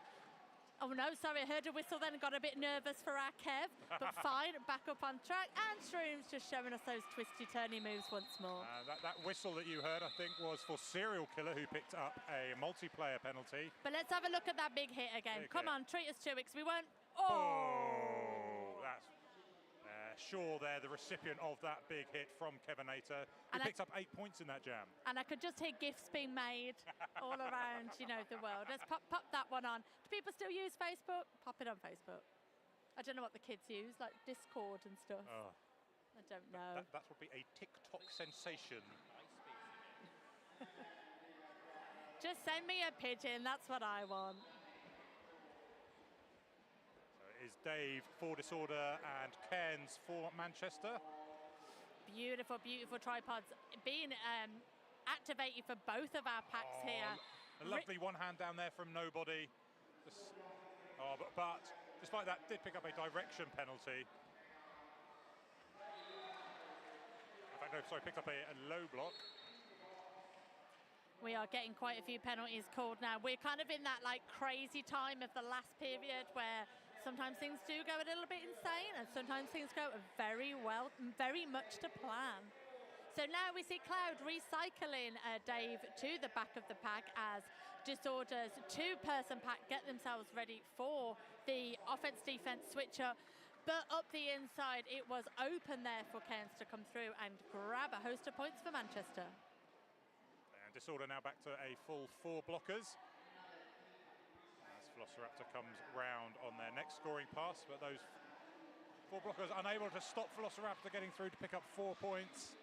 Speaker 1: oh no, sorry, I heard a whistle then and got a bit nervous for our Kev, but fine, back up on track, and Shrooms just showing us those twisty-turny moves once more.
Speaker 2: That whistle that you heard, I think, was for Serial Killer, who picked up a multiplayer penalty.
Speaker 1: But let's have a look at that big hit again.
Speaker 2: Big
Speaker 1: Come
Speaker 2: hit.
Speaker 1: on, treat us to it, because we won't.
Speaker 2: Oh, that's sure they're the recipient of that big hit from Kevinator, who
Speaker 1: And
Speaker 2: picked up 8 points in that jam.
Speaker 1: And I could just hear gifts being made all around, the world. Let's pop that one on. Do people still use Facebook? Pop it on Facebook. I don't know what the kids use, like Discord and stuff.
Speaker 2: Oh,
Speaker 1: I don't know.
Speaker 2: that would be a TikTok sensation.
Speaker 1: Just send me a pigeon, that's what I want.
Speaker 2: So it is Dave for Disorder and Cairns for Manchester.
Speaker 1: Beautiful, beautiful tripods being activated for both of our packs here.
Speaker 2: A lovely one hand down there from Nobody. But despite that, did pick up a direction penalty. In fact, no, sorry, picked up a low block.
Speaker 1: We are getting quite a few penalties called now. We're kind of in that crazy time of the last period where sometimes things do go a little bit insane and sometimes things go very much to plan. So now we see Cloud recycling Dave to the back of the pack as Disorder's two-person pack get themselves ready for the offense-defense switch-up. But up the inside, it was open there for Cairns to come through and grab a host of points for Manchester.
Speaker 2: And Disorder now back to a full 4 blockers. As Velociraptor comes round on their next scoring pass, but those 4 blockers unable to stop Velociraptor getting through to pick up 4 points.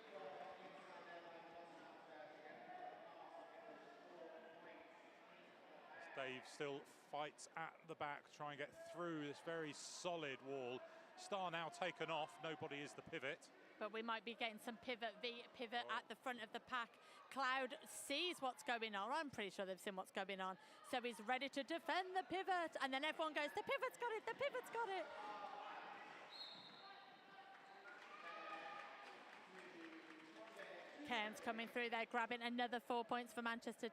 Speaker 2: As Dave still fights at the back, trying to get through this very solid wall. Star now taken off, Nobody is the pivot.
Speaker 1: But we might be getting some pivot at the front of the pack. Cloud sees what's going on. I'm pretty sure they've seen what's going on. So he's ready to defend the pivot. And then everyone goes, the pivot's got it, the pivot's got it. Cairns coming through there, grabbing another 4 points for Manchester.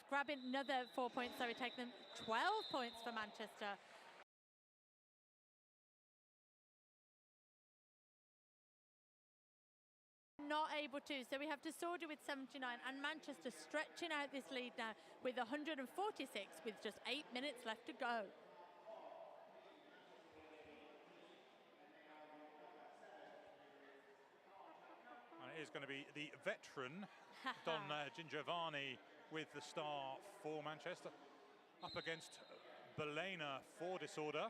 Speaker 1: Grabbing another 4 points, so we take them 12 points for Manchester. Not able to, so we have Disorder with 79 and Manchester stretching out this lead now with 146 with just 8 minutes left to go.
Speaker 2: And it is going to be the veteran Don Gingiovanni with the star for Manchester up against Belena for Disorder.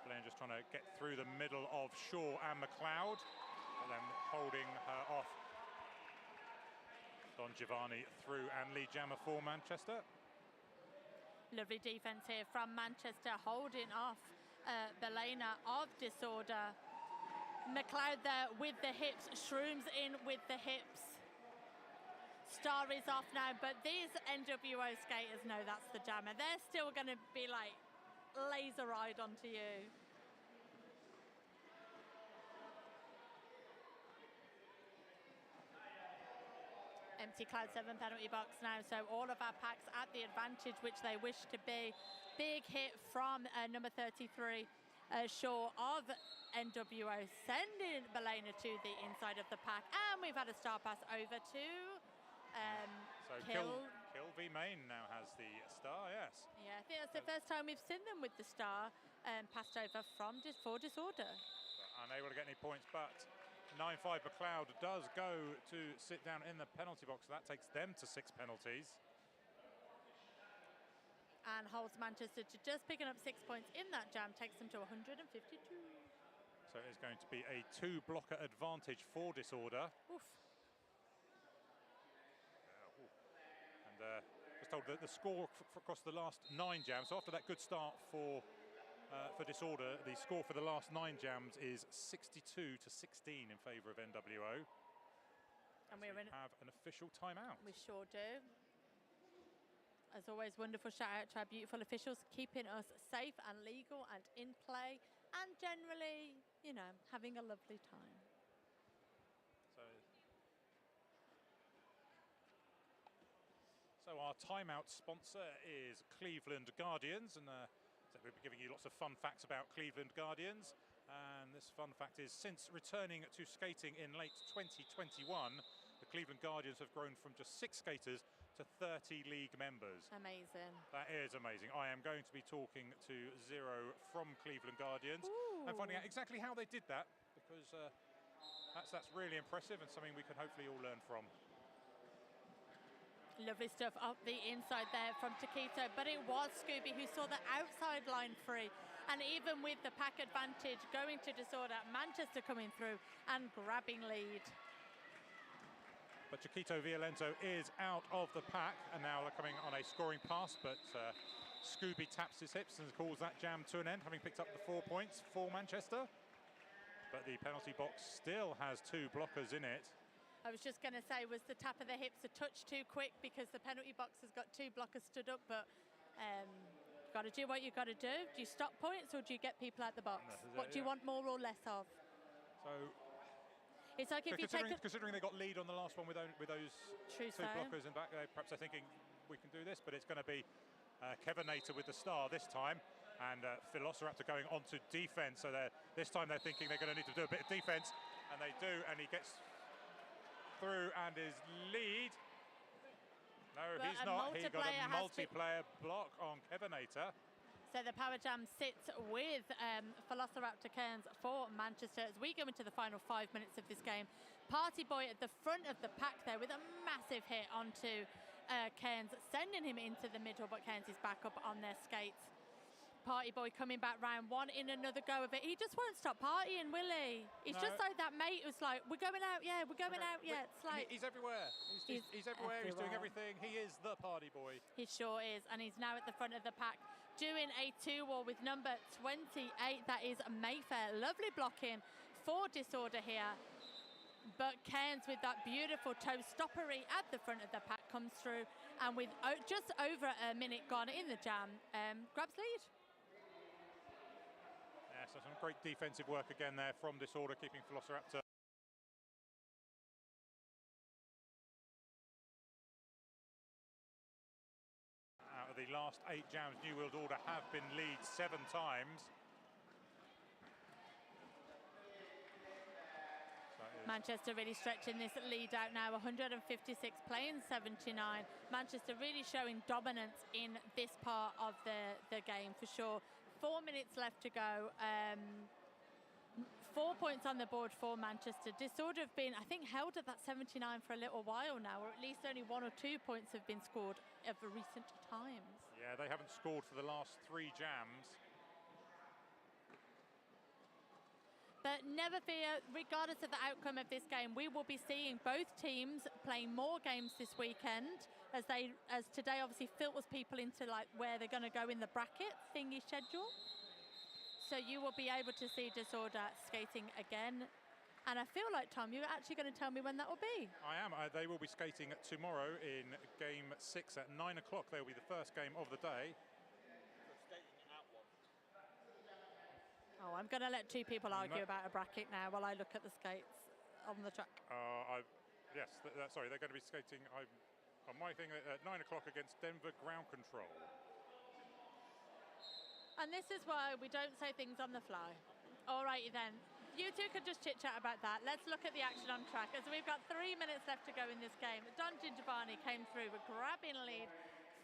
Speaker 2: Belena just trying to get through the middle of Shaw and McLeod, but then holding her off. Don Giovanni through and lead jammer for Manchester.
Speaker 1: Lovely defence here from Manchester, holding off Belena of Disorder. McLeod there with the hips, Shrooms in with the hips. Star is off now, but these NWO skaters know that's the jammer. They're still going to be like laser ride onto you. Empty Cloud 7 penalty box now, so all of our packs at the advantage which they wish to be. Big hit from number 33, Shaw of NWO, sending Belena to the inside of the pack. And we've had a star pass over to
Speaker 2: so
Speaker 1: Kill.
Speaker 2: Kill v Main now has the star, yes.
Speaker 1: Yeah, I think that's the first time we've seen them with the star passed over from for Disorder.
Speaker 2: But unable to get any points, but 9-5 McLeod does go to sit down in the penalty box. That takes them to 6 penalties.
Speaker 1: And holds Manchester to just picking up 6 points in that jam, takes them to 152.
Speaker 2: So it's going to be a 2-blocker advantage for Disorder.
Speaker 1: Oof.
Speaker 2: And just told that the score across the last 9 jams, so after that good start for Disorder, the score for the last 9 jams is 62-16 in favour of NWO.
Speaker 1: And
Speaker 2: we have an official timeout.
Speaker 1: We sure do. As always, wonderful shout out to our beautiful officials, keeping us safe and legal and in play, and generally, you know, having a lovely time.
Speaker 2: So our timeout sponsor is Cleveland Guardians, and so we'll be giving you lots of fun facts about Cleveland Guardians. And this fun fact is, since returning to skating in late 2021, the Cleveland Guardians have grown from just 6 skaters to 30 league members.
Speaker 1: Amazing.
Speaker 2: That is amazing. I am going to be talking to Zero from Cleveland Guardians and finding out exactly how they did that, because that's really impressive and something we can hopefully all learn from.
Speaker 1: Lovely stuff up the inside there from Taquito, but it was Scooby who saw the outside line free. And even with the pack advantage going to Disorder, Manchester coming through and grabbing lead.
Speaker 2: But Chiquito Violento is out of the pack, and now they're coming on a scoring pass, but Scooby taps his hips and calls that jam to an end, having picked up the 4 points for Manchester. But the penalty box still has 2 blockers in it.
Speaker 1: I was just going to say, was the tap of the hips a touch too quick, because the penalty box has got 2 blockers stood up, but you've got to do what you've got to do. Do you stop points or do you get people out the box? What do you want more or less of?
Speaker 2: So
Speaker 1: it's like if
Speaker 2: considering they got lead on the last one with those 2 blockers in back, perhaps they're thinking we can do this, but it's going to be Kevin Nater with the star this time, and Velociraptor going on to defense. So this time they're thinking they're going to need to do a bit of defense, and they do, and he gets through and is lead. No,
Speaker 1: but
Speaker 2: he's not. He got a multiplayer block on Kevinator.
Speaker 1: So the power jam sits with Velociraptor Cairns for Manchester as we go into the final 5 minutes of this game. Party Boy at the front of the pack there with a massive hit onto Cairns, sending him into the middle, but Cairns is back up on their skates. Party Boy coming back round one in another go of it. He just won't stop partying, will he? He's just like that mate who's like, we're going out, yeah, we're going out, yeah. It's like
Speaker 2: he's everywhere. He's everywhere. He's doing everything. He is the Party Boy.
Speaker 1: He sure is, and he's now at the front of the pack doing a 2-wall with number 28. That is Mayfair. Lovely blocking for Disorder here. But Cairns with that beautiful toe stoppery at the front of the pack comes through, and with just over a minute gone in the jam, grabs lead.
Speaker 2: Yeah, so some great defensive work again there from Disorder, keeping Velociraptor. Out of the last 8 jams, New World Order have been lead 7 times.
Speaker 1: Manchester really stretching this lead out now, 156 playing 79. Manchester really showing dominance in this part of the game for sure. 4 minutes left to go. 4 points on the board for Manchester. Disorder have been, I think, held at that 79 for a little while now, or at least only 1 or 2 points have been scored over recent times.
Speaker 2: Yeah, they haven't scored for the last 3 jams.
Speaker 1: But never fear, regardless of the outcome of this game, we will be seeing both teams playing more games this weekend. as today obviously filters people into like where they're going to go in the bracket thingy schedule. So you will be able to see Disorder skating again. And I feel like, Tom, you're actually going to tell me when that will be.
Speaker 2: I am. They will be skating tomorrow in Game 6 at 9 o'clock. They will be the first game of the day.
Speaker 1: Oh, I'm going to let two people argue about a bracket now while I look at the skates on the track.
Speaker 2: Yes, sorry, they're going to be skating on my thing at 9 o'clock against Denver Ground Control.
Speaker 1: And this is why we don't say things on the fly. All righty then. You two could just chit-chat about that. Let's look at the action on track as we've got 3 minutes left to go in this game. Don Gingiovanni came through with grabbing lead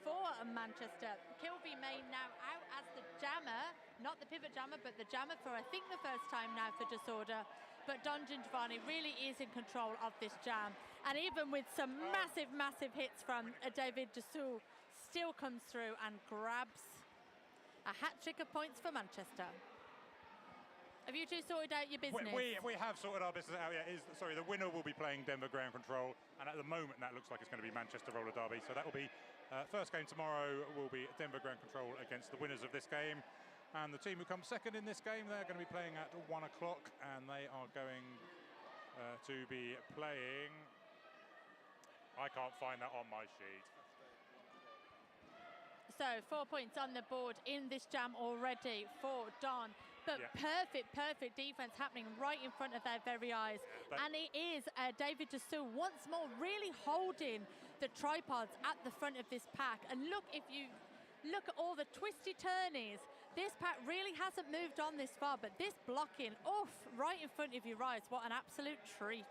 Speaker 1: for Manchester. Kilby May now out as the jammer, not the pivot jammer, but the jammer for I think the first time now for Disorder. But Don Gingiovanni really is in control of this jam. And even with some massive, massive hits from David Dessous, still comes through and grabs a hat-trick of points for Manchester. Have you two sorted out your business?
Speaker 2: We have sorted our business out. Yeah, the winner will be playing Denver Ground Control, and at the moment that looks like it's going to be Manchester Roller Derby. So that will be first game tomorrow will be Denver Ground Control against the winners of this game, and the team who comes second in this game, they're going to be playing at 1 o'clock, and they are going to be playing. I can't find that on my sheet.
Speaker 1: So 4 points on the board in this jam already for Don. But perfect defense happening right in front of their very eyes. And it is David Dessous once more really holding the tripods at the front of this pack. And look, if you look at all the twisty turnies, this pack really hasn't moved on this far, but this blocking, oof, right in front of your eyes, what an absolute treat.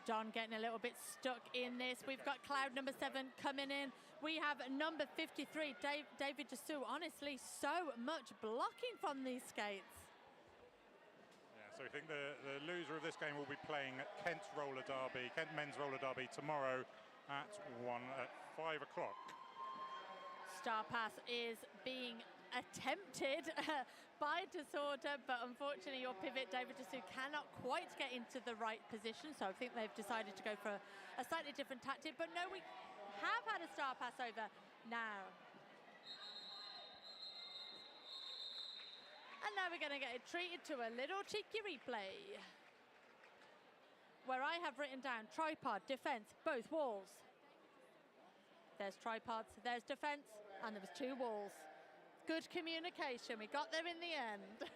Speaker 1: Don getting a little bit stuck in this. We've got cloud number 7 coming in. We have number 53, David Dessous. Honestly, so much blocking from these skates.
Speaker 2: Yeah, so I think the loser of this game will be playing Kent Men's Roller Derby tomorrow at 5 o'clock.
Speaker 1: Star Pass is being attempted by Disorder, but unfortunately your pivot, David Dessous, cannot quite get into the right position, so I think they've decided to go for a slightly different tactic. But no, we have had a Star Pass over now. And now we're going to get it treated to a little cheeky replay, where I have written down tripod, defense, both walls. There's tripods, there's defense, and there was 2 walls. Good communication, we got there in the end.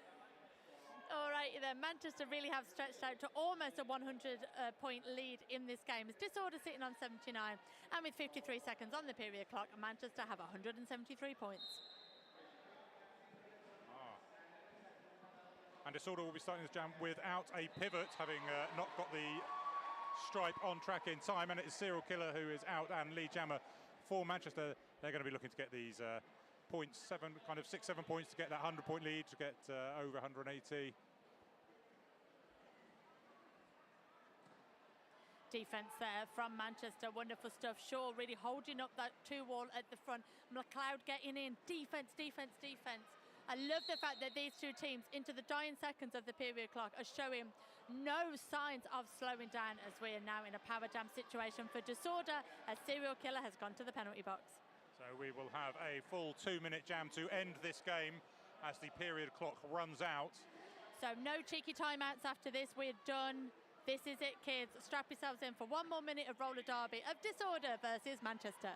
Speaker 1: All right then, Manchester really have stretched out to almost a 100-point lead in this game. As Disorder sitting on 79, and with 53 seconds on the period clock, Manchester have 173 points.
Speaker 2: And Disorder will be starting this jam without a pivot, having not got the stripe on track in time, and it is Serial Killer who is out and lead jammer for Manchester. They're going to be looking to get these points, 7 points to get that 100-point lead, to get over 180.
Speaker 1: Defense there from Manchester, wonderful stuff. Shaw really holding up that 2 wall at the front. McLeod getting in, defense. I love the fact that these 2 teams, into the dying seconds of the period clock, are showing no signs of slowing down, as we are now in a power jam situation for Disorder, as Serial Killer has gone to the penalty box.
Speaker 2: So we will have a full 2-minute jam to end this game as the period clock runs out.
Speaker 1: So no cheeky timeouts after this, we're done. This is it, kids. Strap yourselves in for 1 more minute of roller derby of Disorder versus Manchester.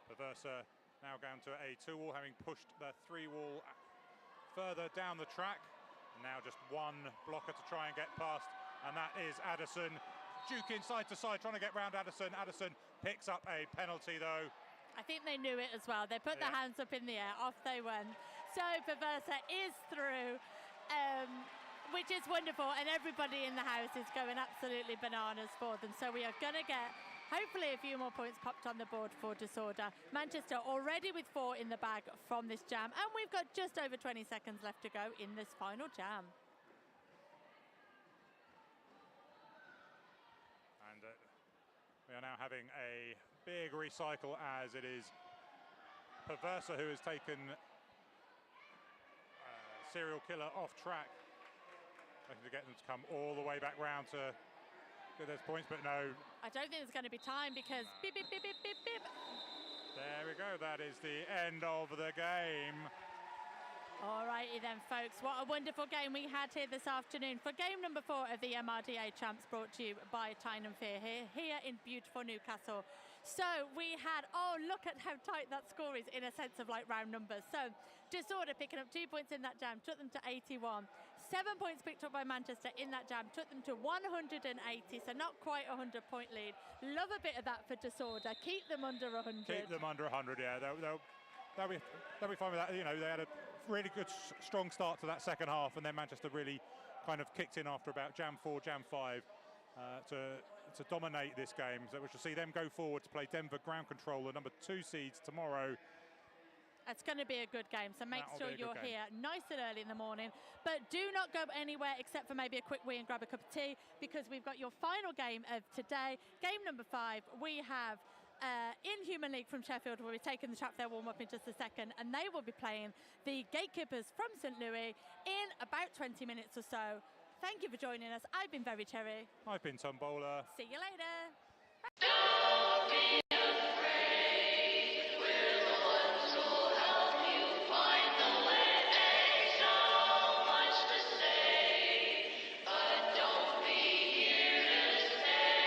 Speaker 2: Perversa now down to a 2-wall, having pushed the 3-wall further down the track. And now just 1 blocker to try and get past, and that is Addison. Duking side to side, trying to get round Addison. Addison picks up a penalty, though.
Speaker 1: I think they knew it as well. They put their hands up in the air, off they went. So Perversa is through, which is wonderful, and everybody in the house is going absolutely bananas for them. So we are going to get hopefully a few more points popped on the board for Disorder. Manchester already with 4 in the bag from this jam, and we've got just over 20 seconds left to go in this final jam.
Speaker 2: And we are now having a big recycle, as it is Perversa who has taken Serial Killer off track. Looking to get them to come all the way back round to get those points, but no.
Speaker 1: I don't think there's going to be time because beep, beep, beep, beep, beep, beep.
Speaker 2: There we go. That is the end of the game.
Speaker 1: Alrighty then, folks, what a wonderful game we had here this afternoon for game number 4 of the MRDA Champs, brought to you by Tyne and Fear here in beautiful Newcastle. So we had, oh, look at how tight that score is in a sense of like round numbers. So Disorder picking up 2 points in that jam, took them to 81. 7 points picked up by Manchester in that jam, took them to 180, so not quite a 100-point lead. Love a bit of that for Disorder. Keep them under 100.
Speaker 2: Keep them under 100, yeah. They'll be fine with that. You know, they had a really good, strong start to that second half, and then Manchester really kind of kicked in after about jam 4, jam 5 to dominate this game. So we shall see them go forward to play Denver Ground Control, the number 2 seeds, tomorrow.
Speaker 1: It's going to be a good game, so make sure you're here nice and early in the morning. But do not go anywhere except for maybe a quick wee and grab a cup of tea, because we've got your final game of today. Game number 5, we have Inhuman League from Sheffield. We'll be taking the track their warm-up in just a second, and they will be playing the Gatekeepers from St Louis in about 20 minutes or so. Thank you for joining us. I've been Very Cherry.
Speaker 2: I've been Tom Bowler.
Speaker 1: See you later.
Speaker 4: Don't be afraid, we're the ones who'll help you find the way. So much to say, but don't be here to stay.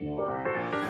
Speaker 5: Wow.